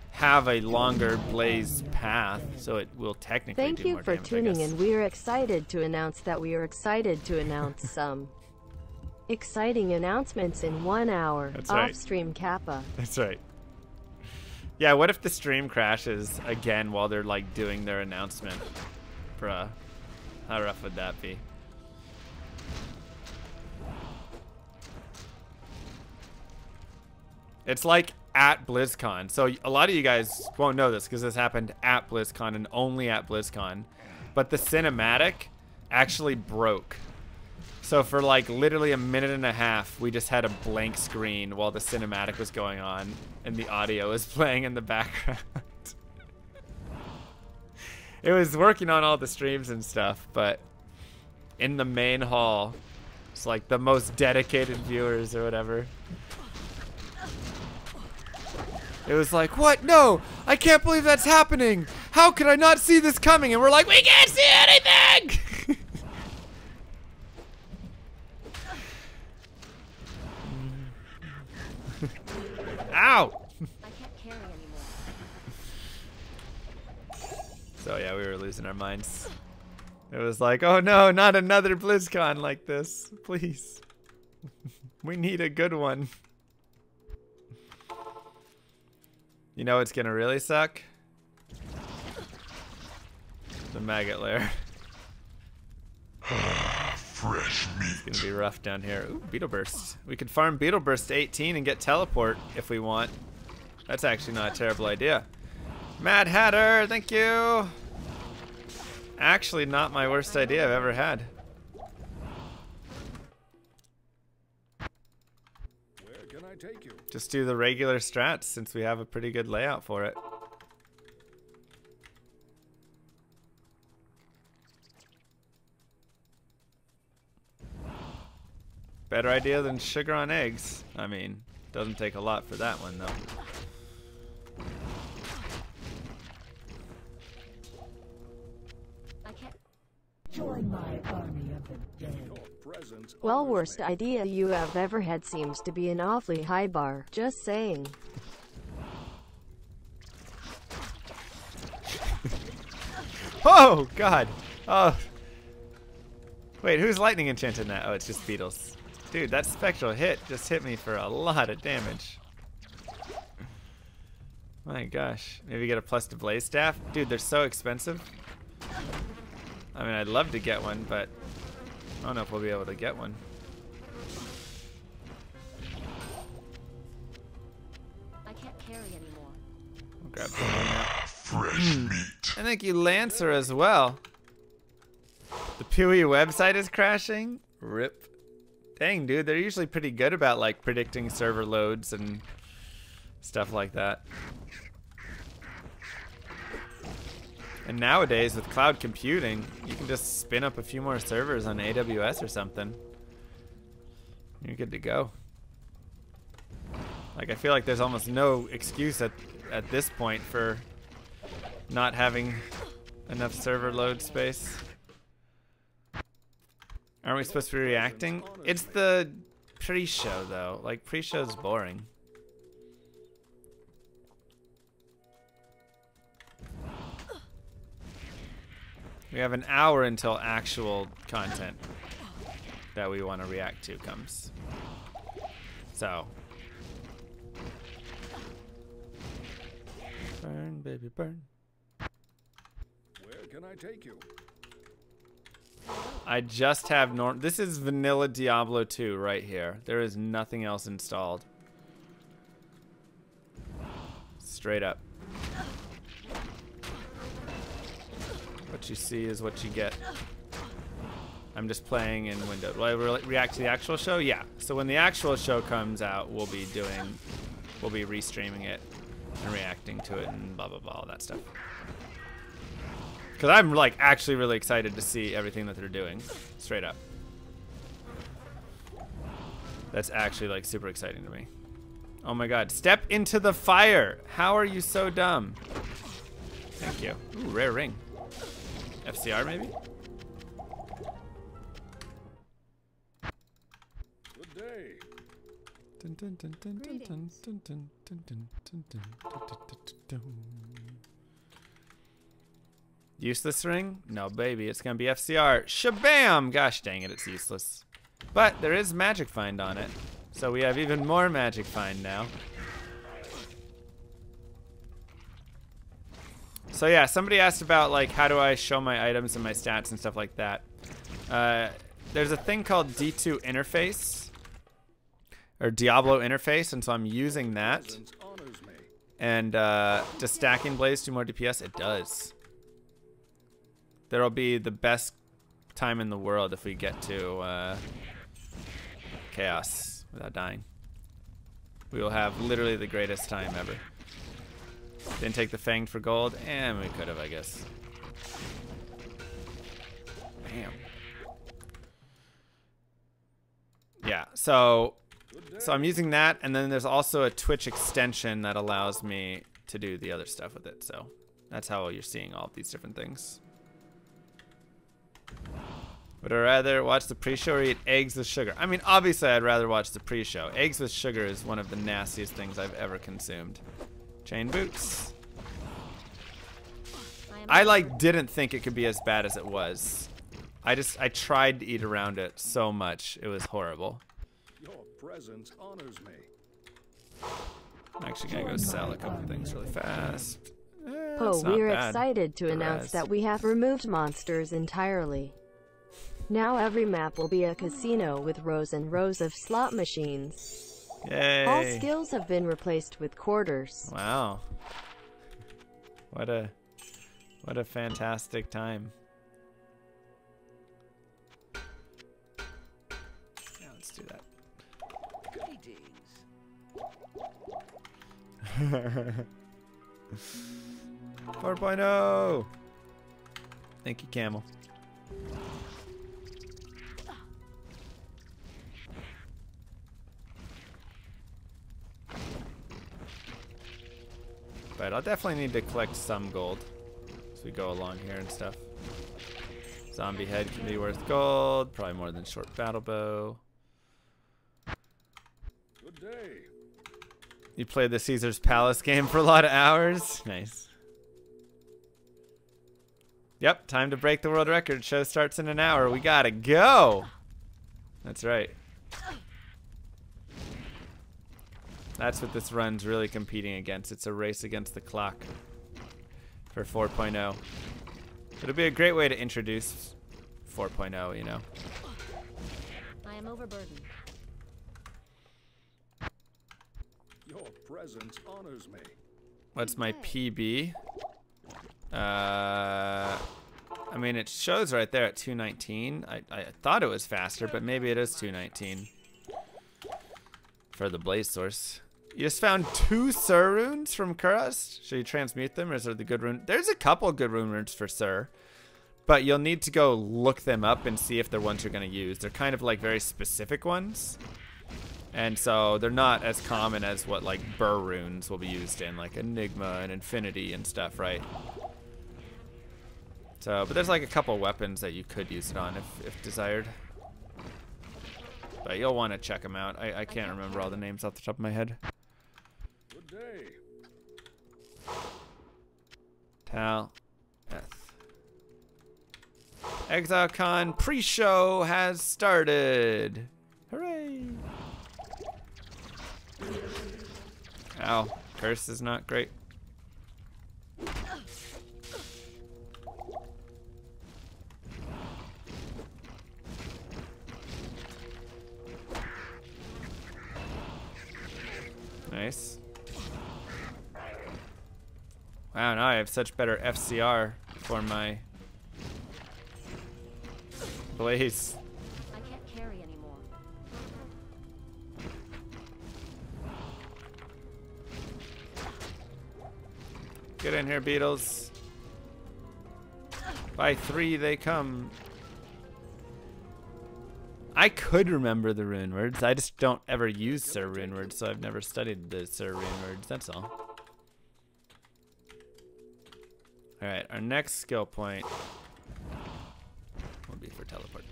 have a longer blaze path, so it will technically Thank do you more for damage, tuning in. We are excited to announce that we are excited to announce some exciting announcements in 1 hour. That's right. Off-stream Kappa. That's right. Yeah, what if the stream crashes again while they're like doing their announcement? Bruh. How rough would that be? It's like at BlizzCon. So a lot of you guys won't know this because this happened at BlizzCon and only at BlizzCon. But the cinematic actually broke. So for like literally a minute and a half, we just had a blank screen while the cinematic was going on and the audio was playing in the background. It was working on all the streams and stuff, but in the main hall, it's like the most dedicated viewers or whatever. It was like, what? No, I can't believe that's happening. How could I not see this coming? And we're like, we can't see anything. Ow. I can't carry anymore. So yeah, we were losing our minds. It was like, oh no, not another BlizzCon like this, please. We need a good one. You know what's gonna really suck? The maggot lair. Fresh meat. It's gonna be rough down here. Ooh, Beetle Burst. We could farm Beetle Burst to 18 and get Teleport if we want. That's actually not a terrible idea. Mad Hatter, thank you. Actually not my worst idea I've ever had. Where can I take you? Just do the regular strats since we have a pretty good layout for it. Better idea than sugar on eggs. I mean, doesn't take a lot for that one though. I can't. Join my army of the dead. Your presence Well, honors worst me. idea you have ever had seems to be an awfully high bar. Just saying. Oh God! Oh. Wait, who's lightning enchanted now? Oh, it's just beetles. Dude, that spectral hit just hit me for a lot of damage. My gosh. Maybe get a plus to blaze staff? Dude, they're so expensive. I mean, I'd love to get one, but I don't know if we'll be able to get one. I can't carry anymore. I'll grab some more now. Fresh meat. And thank you, Lancer, as well. The PUI website is crashing? RIP. Dang, dude, they're usually pretty good about like predicting server loads and stuff like that. And nowadays, with cloud computing, you can just spin up a few more servers on AWS or something. You're good to go. Like, I feel like there's almost no excuse at this point for not having enough server load space. Aren't we supposed to be reacting? It's the pre-show, though. Like, pre-show's boring. We have an hour until actual content that we want to react to comes. So. Burn, baby, burn. Where can I take you? I just have this is vanilla Diablo 2 right here. There is nothing else installed. Straight up. What you see is what you get. I'm just playing in Windows. Will I react to the actual show? Yeah. So when the actual show comes out, we'll be restreaming it and reacting to it and blah blah blah, all that stuff. Because I'm like actually really excited to see everything that they're doing. Straight up. That's actually like super exciting to me. Oh my god. Step into the fire. How are you so dumb? Thank you. Ooh, rare ring. FCR maybe? Useless ring? No, baby. It's going to be FCR. Shabam! Gosh dang it, it's useless. But there is magic find on it. So we have even more magic find now. So yeah, somebody asked about like how do I show my items and my stats and stuff like that. There's a thing called D2 interface or Diablo interface, and so I'm using that. And does stacking blaze do more DPS? It does. There'll be the best time in the world if we get to chaos without dying. We will have literally the greatest time ever. Didn't take the fanged for gold, and we could have, I guess. Damn. Yeah, so I'm using that, and then there's also a Twitch extension that allows me to do the other stuff with it. So that's how you're seeing all of these different things. Would I rather watch the pre-show or eat eggs with sugar? I mean, obviously I'd rather watch the pre-show. Eggs with sugar is one of the nastiest things I've ever consumed. Chain boots. I like didn't think it could be as bad as it was. I tried to eat around it so much. It was horrible. Your presence honors me. I'm actually gonna go sell a couple things really fast. We're excited to announce that we have removed monsters entirely. Now every map will be a casino with rows and rows of slot machines. Yay. All skills have been replaced with quarters. Wow. What a fantastic time. Yeah, let's do that. 4.0. Thank you, Camel. But I'll definitely need to collect some gold as we go along here and stuff. Zombie head can be worth gold, probably more than short battle bow. Good day. You played the Caesar's Palace game for a lot of hours? Nice. Yep, time to break the world record. Show starts in an hour. We gotta go. That's right. That's what this run's really competing against. It's a race against the clock for 4.0. It'll be a great way to introduce 4.0, you know. I am overburdened. Your presence honors me. What's my PB? I mean, it shows right there at 219. I thought it was faster, but maybe it is 219 for the blaze source. You just found 2 Sur runes from Kurast. Should you transmute them, or is there the good rune? There's a couple good rune runes for Sur, but you'll need to go look them up and see if they're ones you're going to use. They're kind of like very specific ones, and so they're not as common as what like Burr runes will be used in, like Enigma and Infinity and stuff, right? So, but there's like a couple weapons that you could use it on if desired. But you'll want to check them out. I can't remember all the names off the top of my head. Good day. Tal. Beth. ExileCon pre-show has started. Hooray! Ow. Curse is not great. Nice. Wow, now I have such better FCR for my blaze. I can't carry anymore. Get in here, beetles. By 3 they come. I could remember the rune words. I just don't ever use Sur rune words, so I've never studied the Sur rune words. That's all. All right, our next skill point will be for teleport.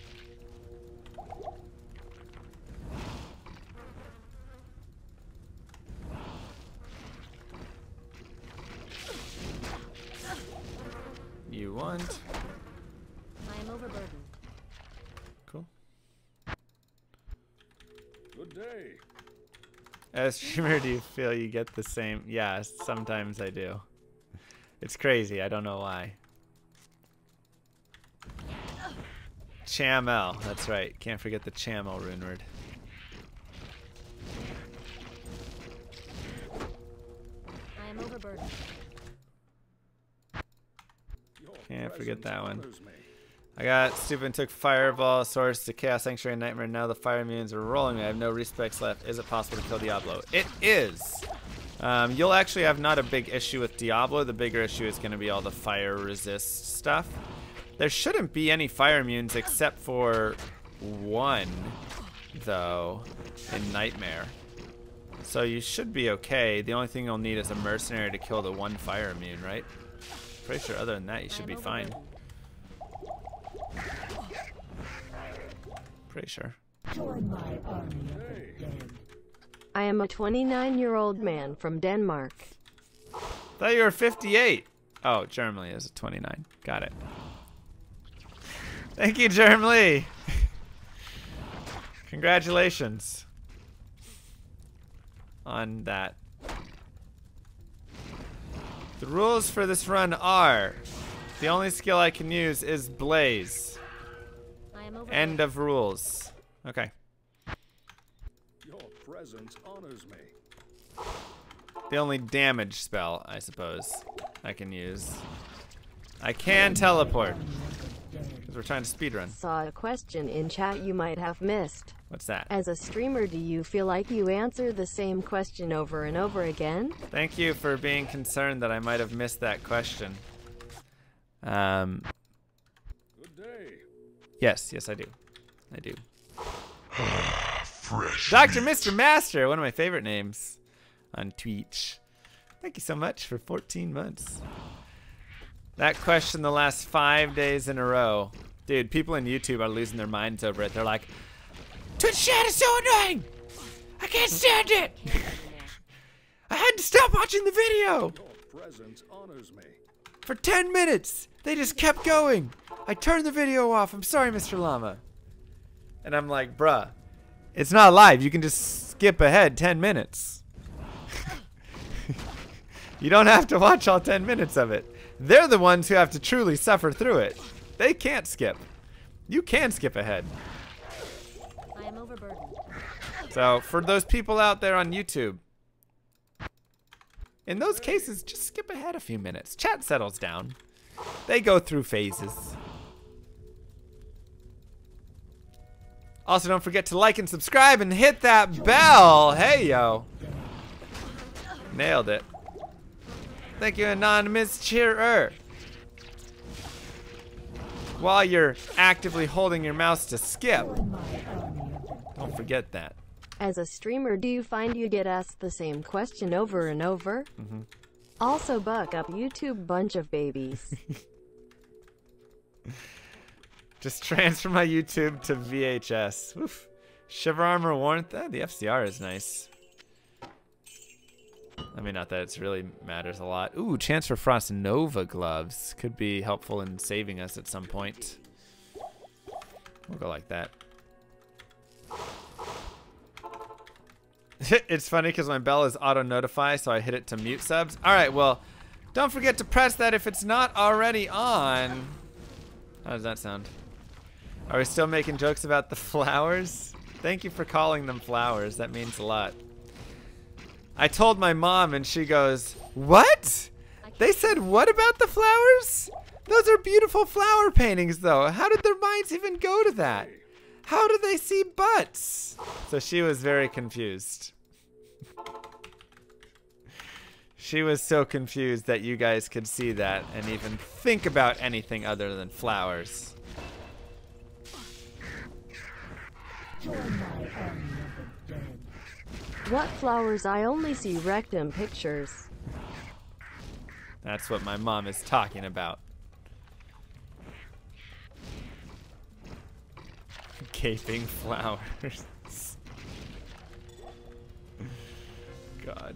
you want. I am overburdened. Cool. Good day. As streamer, do you feel you get the same? Yeah, sometimes I do. It's crazy. I don't know why. Chamel. That's right. Can't forget the Chamel rune word. I am overburdened. Your Can't forget presence that one. honors me. I got stupid and took Fireball, Source to Chaos Sanctuary and Nightmare. Now the fire immunes are rolling me. I have no respects left. Is it possible to kill Diablo? It is. You'll actually have not a big issue with Diablo. The bigger issue is going to be all the fire resist stuff. There shouldn't be any fire immunes except for one, though, in Nightmare. So you should be okay. The only thing you'll need is a mercenary to kill the one fire immune, right? Pretty sure other than that you should be fine. Pretty sure. Join my army of the dead. I am a 29-year-old man from Denmark. Thought you were 58. Oh, Germany is a 29. Got it. Thank you, Germany. Congratulations on that. The rules for this run are: the only skill I can use is Blaze. I am overburdened. End of rules. Okay. Your presence honors me. The only damage spell, I suppose, I can use. I can teleport. Because we're trying to speedrun. Saw a question in chat you might have missed. What's that? As a streamer, do you feel like you answer the same question over and over again? Thank you for being concerned that I might have missed that question. Good day. Yes, I do. I do. Fresh Dr. meat. Mr. Master, one of my favorite names on Twitch. Thank you so much for 14 months. That question the last 5 days in a row. Dude, people on YouTube are losing their minds over it. They're like, Twitch chat is so annoying! I can't stand it! I had to stop watching the video! Your presence honors me. For 10 minutes! They just kept going! I turned the video off. I'm sorry, Mr. Llama. And I'm like, bruh, it's not live. You can just skip ahead 10 minutes. You don't have to watch all 10 minutes of it. They're the ones who have to truly suffer through it. They can't skip. You can skip ahead. I am overburdened. So, for those people out there on YouTube, in those cases, just skip ahead a few minutes. Chat settles down. They go through phases. Also, don't forget to like and subscribe and hit that bell. Hey, yo. Nailed it. Thank you, anonymous cheerer. While you're actively holding your mouse to skip, don't forget that. As a streamer, do you find you get asked the same question over and over? Mm-hmm. Also, buck up, YouTube bunch of babies. Just transfer my YouTube to VHS. Oof. Shiver Armor Warrant. The FCR is nice. I mean, not that it really matters a lot. Ooh, chance for Frost Nova gloves. Could be helpful in saving us at some point. We'll go like that. It's funny because my bell is auto-notify, so I hit it to mute subs. All right, well, don't forget to press that if it's not already on. How does that sound? Are we still making jokes about the flowers? Thank you for calling them flowers. That means a lot. I told my mom and she goes, "What? They said what about the flowers? Those are beautiful flower paintings though. How did their minds even go to that? How do they see butts?" So she was very confused. She was so confused that you guys could see that and even think about anything other than flowers. Join my army of the dead. What flowers? I only see rectum pictures. That's what my mom is talking about. Gaping flowers. God.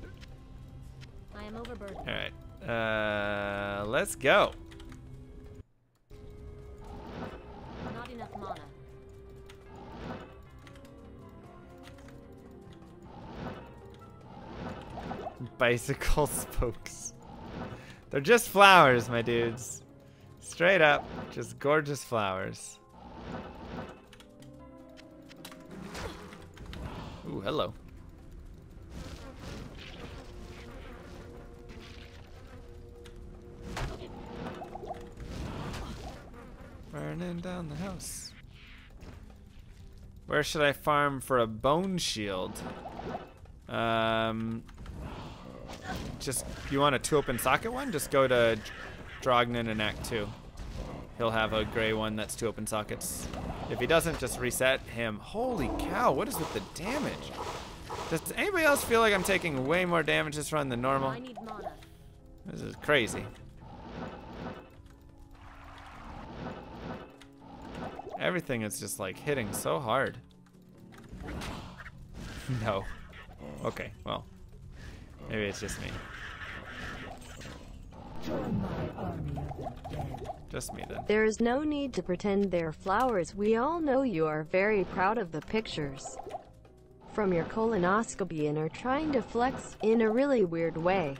I am overburdened. Alright. Let's go. bicycle spokes. They're just flowers, my dudes. Straight up, just gorgeous flowers. Ooh, hello. Burning down the house. Where should I farm for a bone shield? Just, you want a 2 open socket one? Just go to Drognan in Act 2. He'll have a gray one that's 2 open sockets. If he doesn't, just reset him. Holy cow, what is with the damage? Does anybody else feel like I'm taking way more damage this run than normal? I need mana. This is crazy. Everything is just like hitting so hard. No. Okay, well. Maybe it's just me. Join my army of the dead. Just me then. There is no need to pretend they're flowers. We all know you are very proud of the pictures from your colonoscopy and are trying to flex in a really weird way.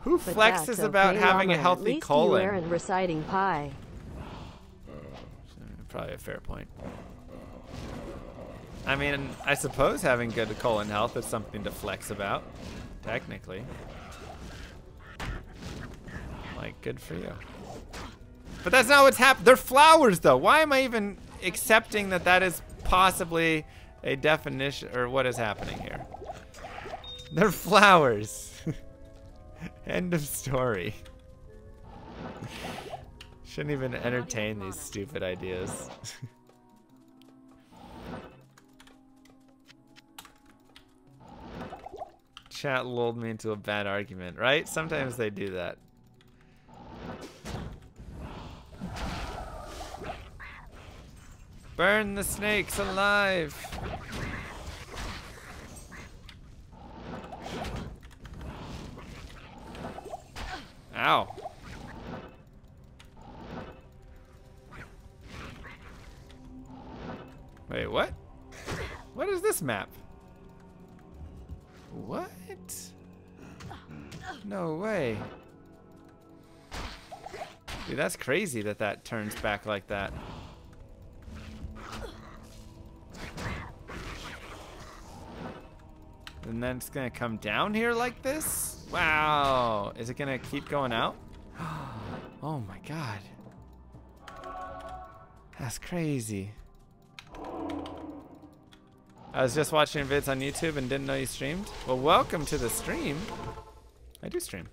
Who But flexes that's about okay, having a Llama. healthy At least colon? you aren't reciting pie. Probably a fair point. I mean, I suppose having good colon health is something to flex about, technically. Like, good for you. But that's not what's happening. They're flowers, though. Why am I even accepting that that is possibly a definition, or what is happening here? They're flowers. End of story. Shouldn't even entertain these stupid ideas. Chat lulled me into a bad argument, right? Sometimes they do that. Burn the snakes alive! Ow. Wait, what? What is this map? What? No way. Dude, that's crazy that that turns back like that. And then it's gonna come down here like this? Wow. Is it gonna keep going out? Oh my god. That's crazy. I was just watching vids on YouTube and didn't know you streamed. Well, welcome to the stream. I do stream.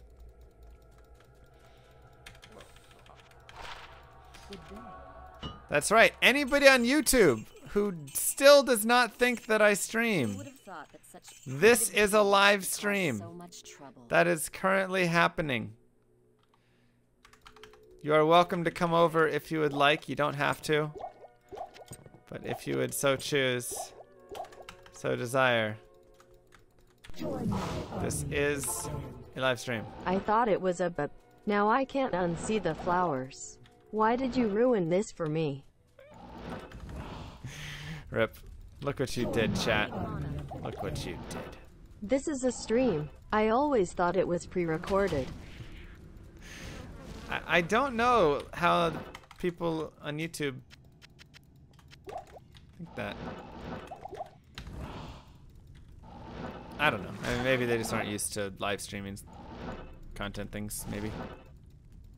That's right. Anybody on YouTube who still does not think that I stream, this is a live stream that is currently happening. You are welcome to come over if you would like. You don't have to. But if you would so choose, so desire, this is a live stream. I thought it was a but now I can't unsee the flowers. Why did you ruin this for me? Rip. Look what you did, chat. Look what you did. This is a stream. I always thought it was pre-recorded. I don't know how people on YouTube think that. I don't know. I mean, maybe they just aren't used to live streaming content things, maybe.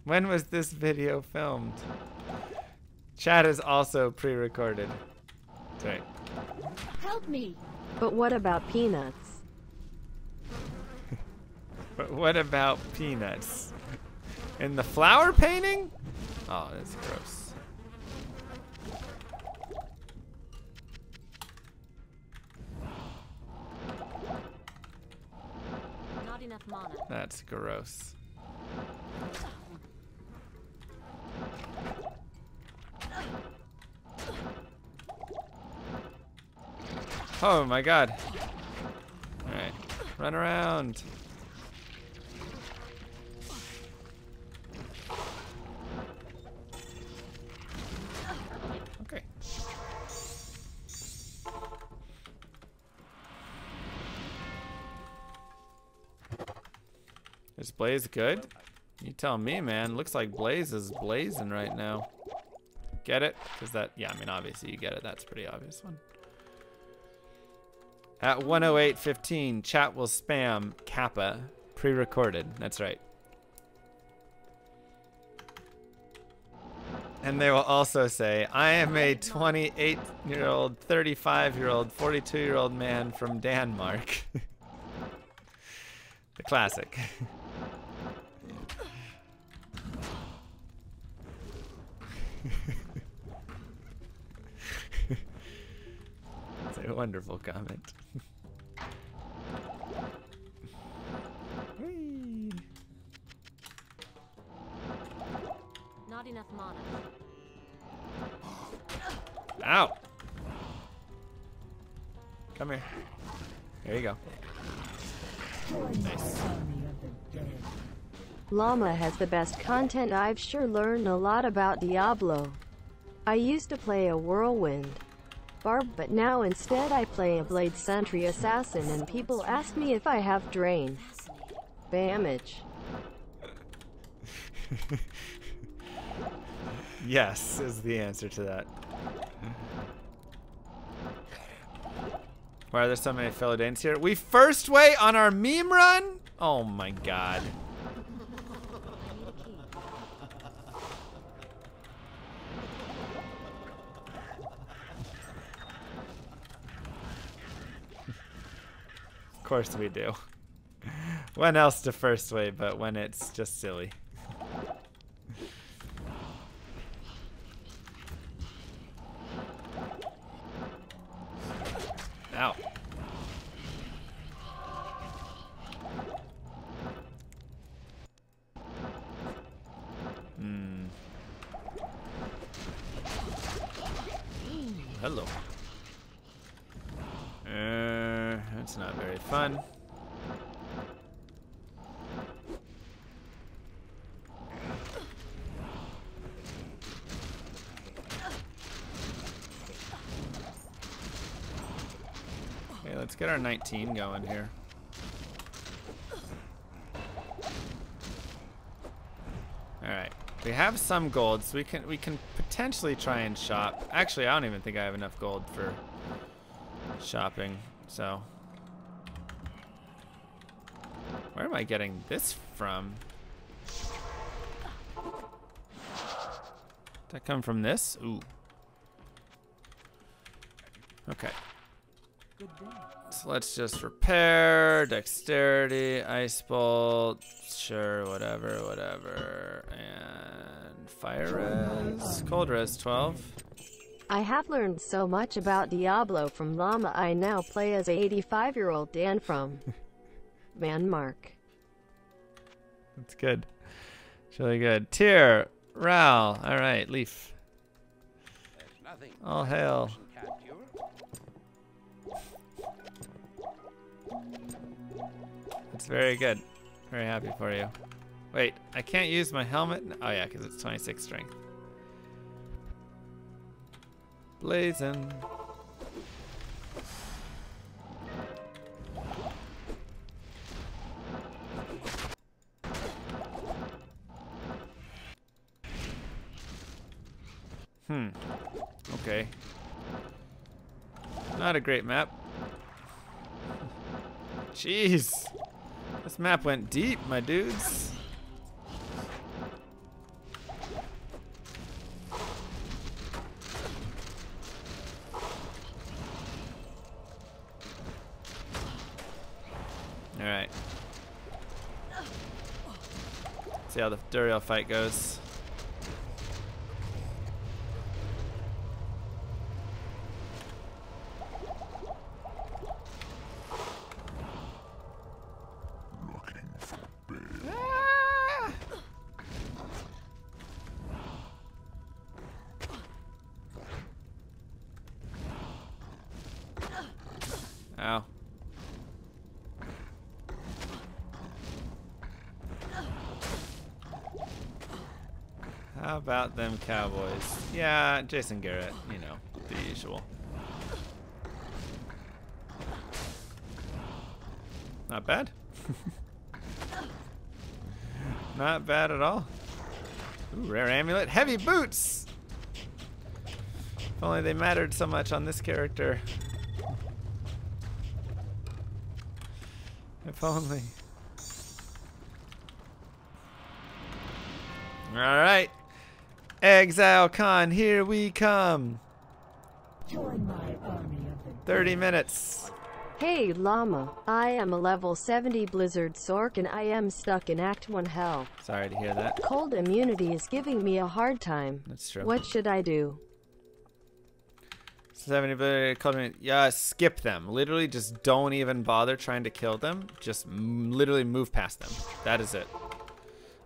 When was this video filmed? Chat is also pre-recorded. That's right. Help me! But what about peanuts? But what about peanuts? In the flower painting? Oh, that's gross. Not enough mana. That's gross. Oh my god. Alright. Run around. Okay. Is Blaze good? You tell me, man. Looks like Blaze is blazing right now. Get it? Because that, yeah, I mean, obviously you get it. That's a pretty obvious one. At 1:08:15, chat will spam Kappa pre-recorded. That's right. And they will also say, I am a 28-year-old, 35-year-old, 42-year-old man from Denmark. The classic. It's a wonderful comment. Whee. Not enough mana. Ow! Come here. There you go. Nice. Llama has the best content. I've sure learned a lot about Diablo. I used to play a whirlwind barb, but now instead I play a blade sentry assassin, and people ask me if I have drain damage. Yes is the answer to that. Why are there so many fellow Danes here? We first way on our meme run? Oh my god. Of course we do. When else to first way but when it's just silly. Ow. Hello. That's not very fun. Okay, let's get our 19 going here. All right, we have some gold, so we can potentially try and shop. Actually, I don't even think I have enough gold for shopping. So, where am I getting this from? Did that come from this? Ooh. Okay. So let's just repair, dexterity, ice bolt, sure, whatever, and fire res, cold res 12. I have learned so much about Diablo from Llama. I now play as a 85-year-old Dan from Denmark. That's good. It's really good. Tyr, Ral, all right, Leaf. All hail. It's very good. Very happy for you. Wait, I can't use my helmet? Oh yeah, because it's 26 strength. Blazing. Okay. Not a great map. Jeez. This map went deep, my dudes. All right. See how the Duriel fight goes. Ow. How about them Cowboys? Yeah, Jason Garrett, you know, the usual. Not bad. Not bad at all. Ooh, rare amulet. Heavy boots! If only they mattered so much on this character. If only. Alright. Exile Con, here we come. Join my army of the 30 minutes. Hey Llama, I am a level 70 Blizzard Sork and I am stuck in Act 1 hell. Sorry to hear that. Cold immunity is giving me a hard time. That's true. What should I do? 70, yeah, skip them. Literally just don't even bother trying to kill them. Just literally move past them. That is it.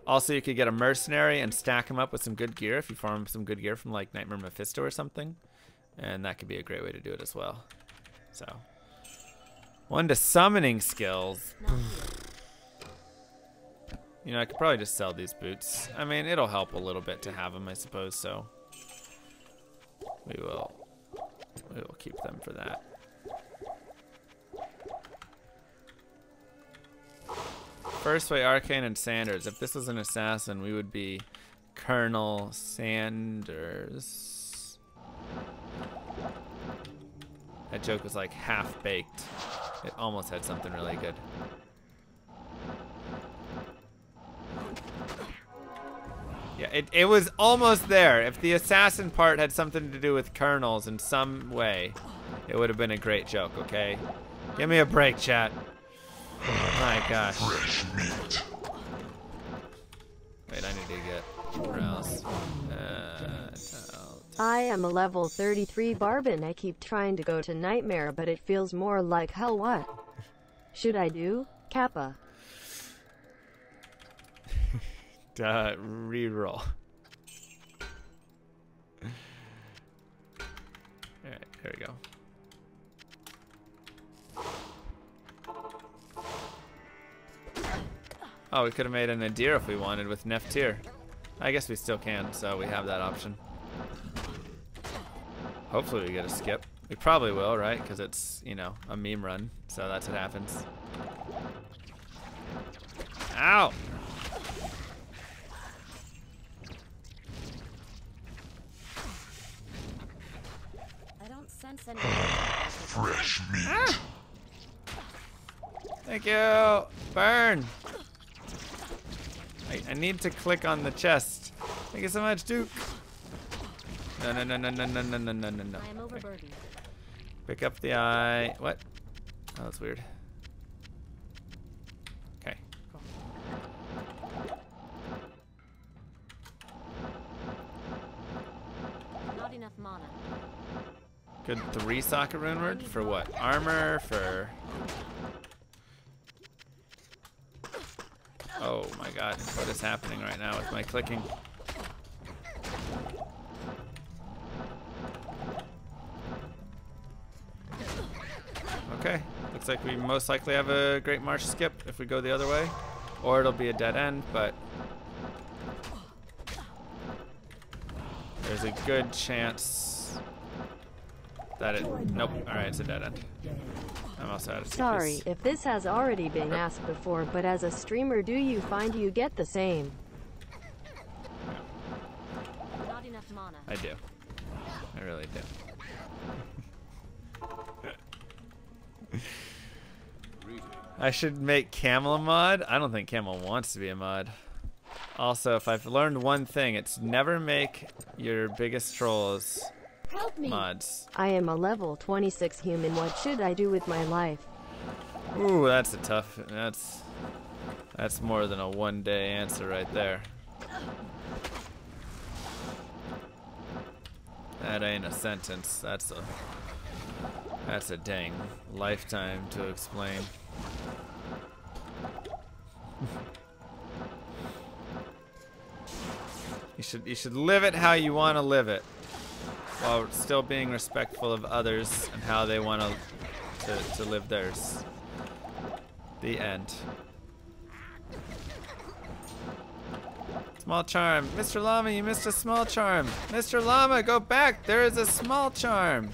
Also, you could get a mercenary and stack him up with some good gear if you farm some good gear from like Nightmare Mephisto or something. And that could be a great way to do it as well. So, 1 to summoning skills. You know, I could probably just sell these boots. I mean, it'll help a little bit to have them, I suppose, so we will keep them for that. First way, Arcane and Sanders. If this was an assassin, we would be Colonel Sanders. That joke was like half-baked. It almost had something really good. Yeah, it was almost there. If the assassin part had something to do with colonels in some way, it would have been a great joke, okay? Give me a break, chat. Oh my gosh. Wait, I need to get browse. I am a level 33 Barbin. I keep trying to go to Nightmare, but it feels more like hell. What should I do? Kappa. Reroll. Alright, there we go. Oh, we could have made an Nadir if we wanted with Neftir. I guess we still can, so we have that option. Hopefully we get a skip. We probably will, right? Because it's, you know, a meme run, so that's what happens. Ow! I don't sense any. Fresh meat. Ah! Thank you! Burn! I need to click on the chest. Thank you so much, Duke. No. I am overburdened. Pick up the eye. What? Oh, that's weird. Okay. Cool. Not enough mana. Good 3 socket rune word for what? Armor for. Oh my god, what is happening right now with my clicking? Okay, looks like we most likely have a Great March skip if we go the other way. Or it'll be a dead end, but there's a good chance that it. Nope, alright, it's a dead end. I'm also out of Sorry if this has already been asked before, but as a streamer, do you find you get the same? Not enough mana. I do. I really do. I should make Camel a mod. I don't think Camel wants to be a mod. Also, if I've learned one thing, it's never make your biggest trolls mods. I am a level 26 human. What should I do with my life? Ooh, that's a tough. That's more than a one-day answer right there. That ain't a sentence. That's a dang lifetime to explain. You should live it how you want to live it, while still being respectful of others and how they want to live theirs. The end. Small charm. Mr. Llama, you missed a small charm. Mr. Llama, go back. There is a small charm.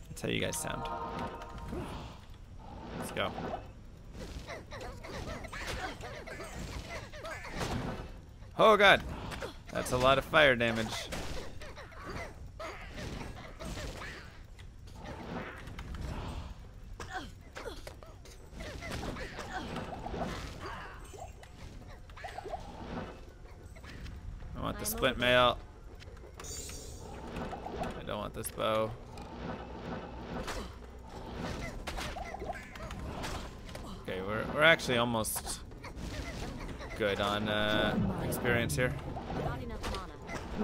That's how you guys sound. Let's go. Oh god. That's a lot of fire damage. I want the split mail. I don't want this bow. Okay, we're actually almost good on experience here. Not enough mana.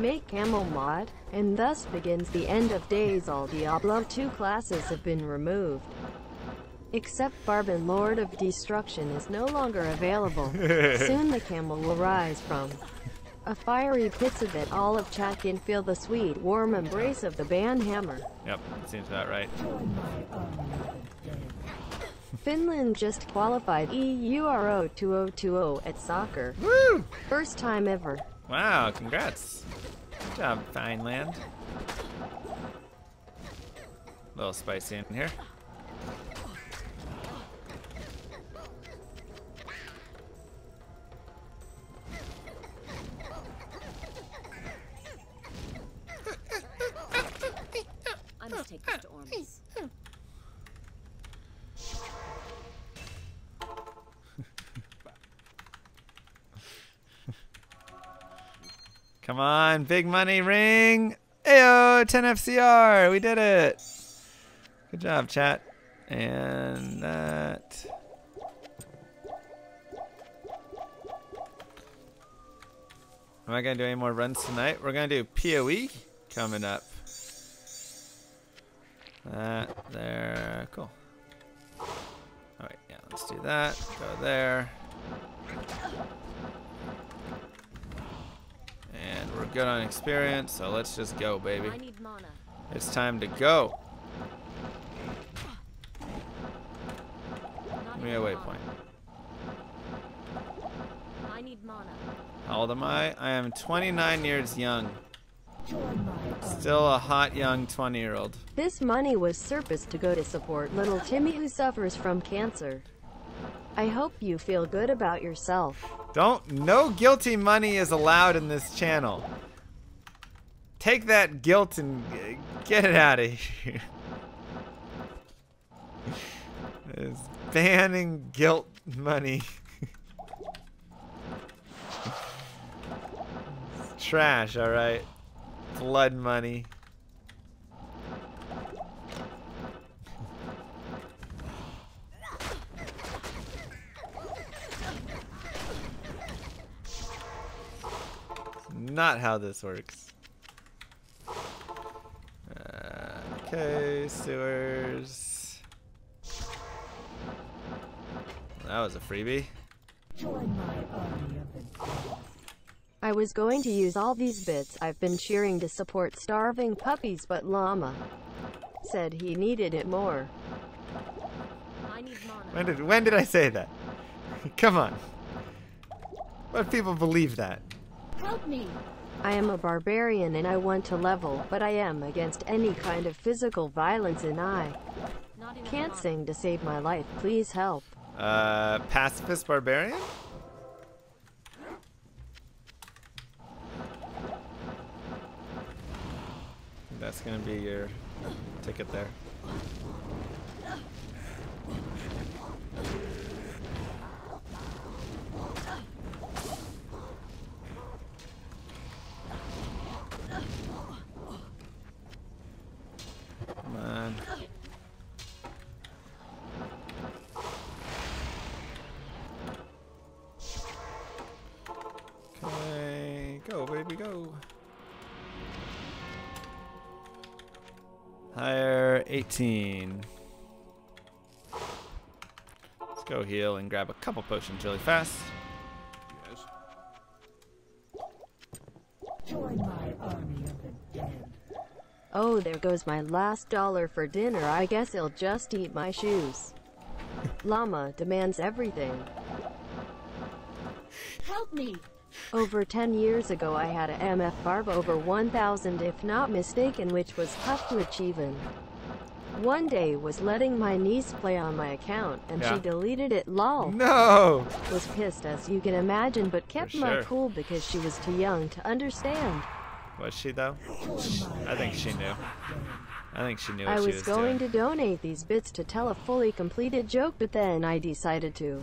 Make camo mod, and thus begins the end of days. All Diablo 2 classes have been removed. Except Barbin Lord of Destruction is no longer available. Soon the camel will rise from a fiery pizza that all of chat can feel the sweet, warm embrace of the band hammer. Yep, seems about right. Finland just qualified Euro 2020 at soccer. Woo! First time ever. Wow, congrats. Good job, Fineland. A little spicy in here. I must take this to Ormus. Come on, big money ring. Ayo, 10 FCR. We did it. Good job, chat. And that. Am I going to do any more runs tonight? We're going to do PoE coming up. That, there, cool. Alright, yeah, let's do that. Go there. And we're good on experience, so let's just go, baby. I need mana. It's time to go. Not Give me a enough waypoint. mana. I need mana. How old am I? I am 29 years young. Join my Still a hot young 20-year-old. This money was surplus to go to support little Timmy who suffers from cancer. I hope you feel good about yourself. No guilty money is allowed in this channel. Take that guilt and get it out of here. It's banning guilt money. It's trash, alright? Blood money. Not how this works. Okay, sewers. That was a freebie. join my army of the dead. I was going to use all these bits I've been cheering to support starving puppies, but Llama said he needed it more. I need mana. When did I say that? Come on. What people believe that? Help me! I am a barbarian and I want to level, but I am against any kind of physical violence and I Not enough can't mana. sing to save my life. Please help. Pacifist barbarian? That's gonna be your ticket there. Come on. Okay, go baby, go. Higher 18. Let's go heal and grab a couple potions really fast. Yes. Join my army of the dead. Oh, there goes my last dollar for dinner. I guess he'll just eat my shoes. Llama demands everything. Help me! Over 10 years ago I had a MF barb over 1,000 if not mistaken, which was tough to achieve in One day was letting my niece play on my account and she deleted it, lol. No! Was pissed as you can imagine, but kept my sure. cool because she was too young to understand. Was she though? I think she knew. I think she knew what I she was was going doing. to donate these bits to tell a fully completed joke, but then I decided to.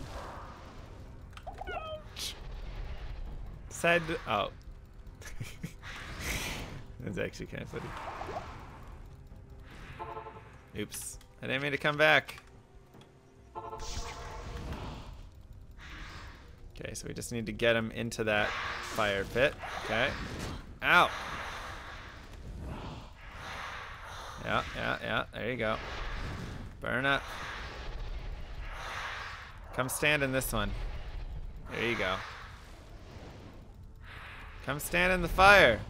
Oh. That's actually kind of funny. Oops. I didn't mean to come back. Okay, so we just need to get him into that fire pit. Okay. Ow! Yeah. There you go. Burn up. Come stand in this one. There you go. Come stand in the fire.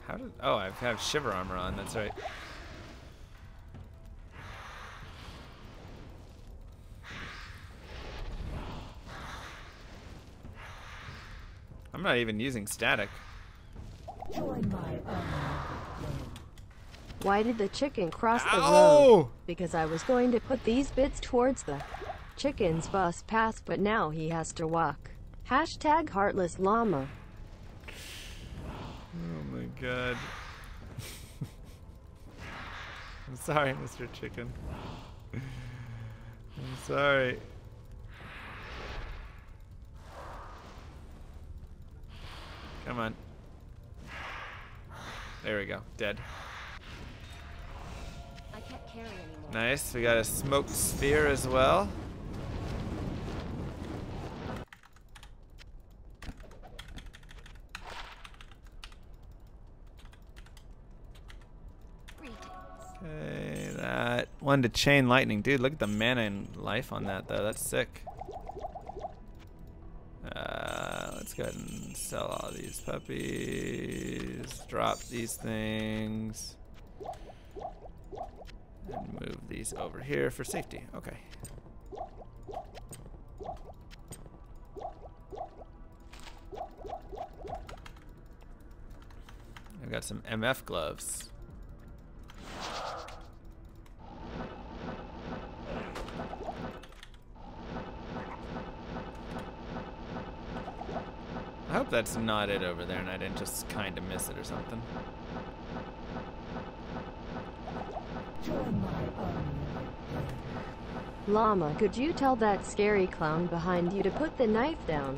How did... Oh, I have shiver armor on. That's right. I'm not even using static. Join my army. Why did the chicken cross the Ow! road? Because I was going to put these bits towards the chicken's bus pass, but now he has to walk. Hashtag heartless llama. Oh my god. I'm sorry, Mr. Chicken. I'm sorry. Come on. There we go. Dead. I can't carry anymore. Nice. We got a smoked spear as well. Okay, that one to chain lightning. Dude, look at the mana and life on that, though. That's sick. Let's go ahead and sell all these puppies. Drop these things. And move these over here for safety. Okay. I've got some MF gloves. I hope that's not it over there and I didn't just kind of miss it or something. Join my army. Llama, could you tell that scary clown behind you to put the knife down?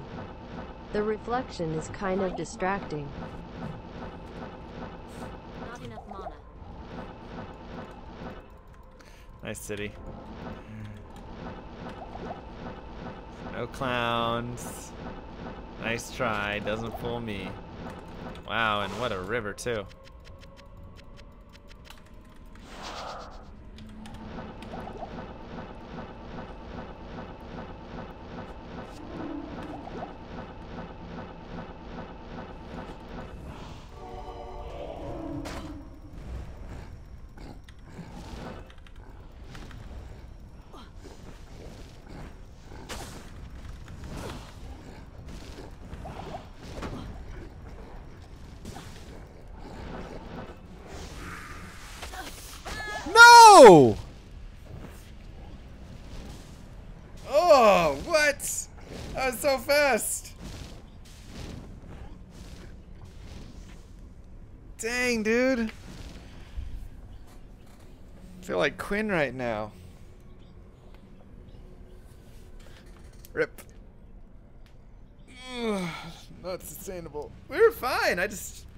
The reflection is kind of distracting. Not enough mana. Nice city. No clowns. Nice try. Doesn't fool me. Wow, and what a river, too. No! Oh, what? That was so fast. Dang, dude. I feel like Quinn right now. Rip. Ugh, not sustainable. We were fine.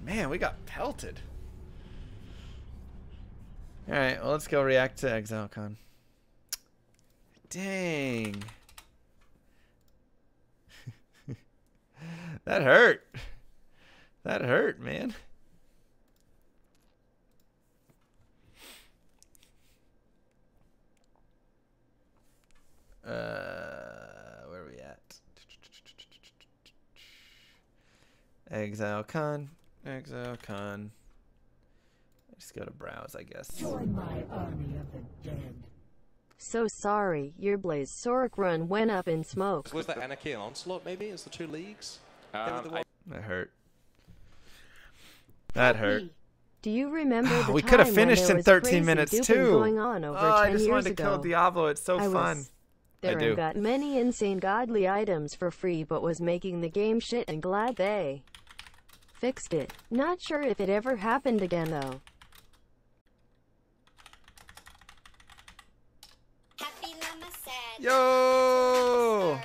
Man, we got pelted. Alright, well, let's go react to ExileCon. Dang. That hurt. That hurt, man. Where are we at? ExileCon. ExileCon. Just go to browse, I guess. Join my army of the dead. So sorry, your Blaze Sorc run went up in smoke. Was that Anarchy and Onslaught maybe as the two leagues? That hurt. That hurt. Do you remember the we time could have when finished there in was 13 crazy minutes duping too. going on over 10 I just years wanted to ago? kill Diablo. It's so I fun. was there and got many insane godly items for free, but was making the game shit, and glad they fixed it. Not sure if it ever happened again though. Yo!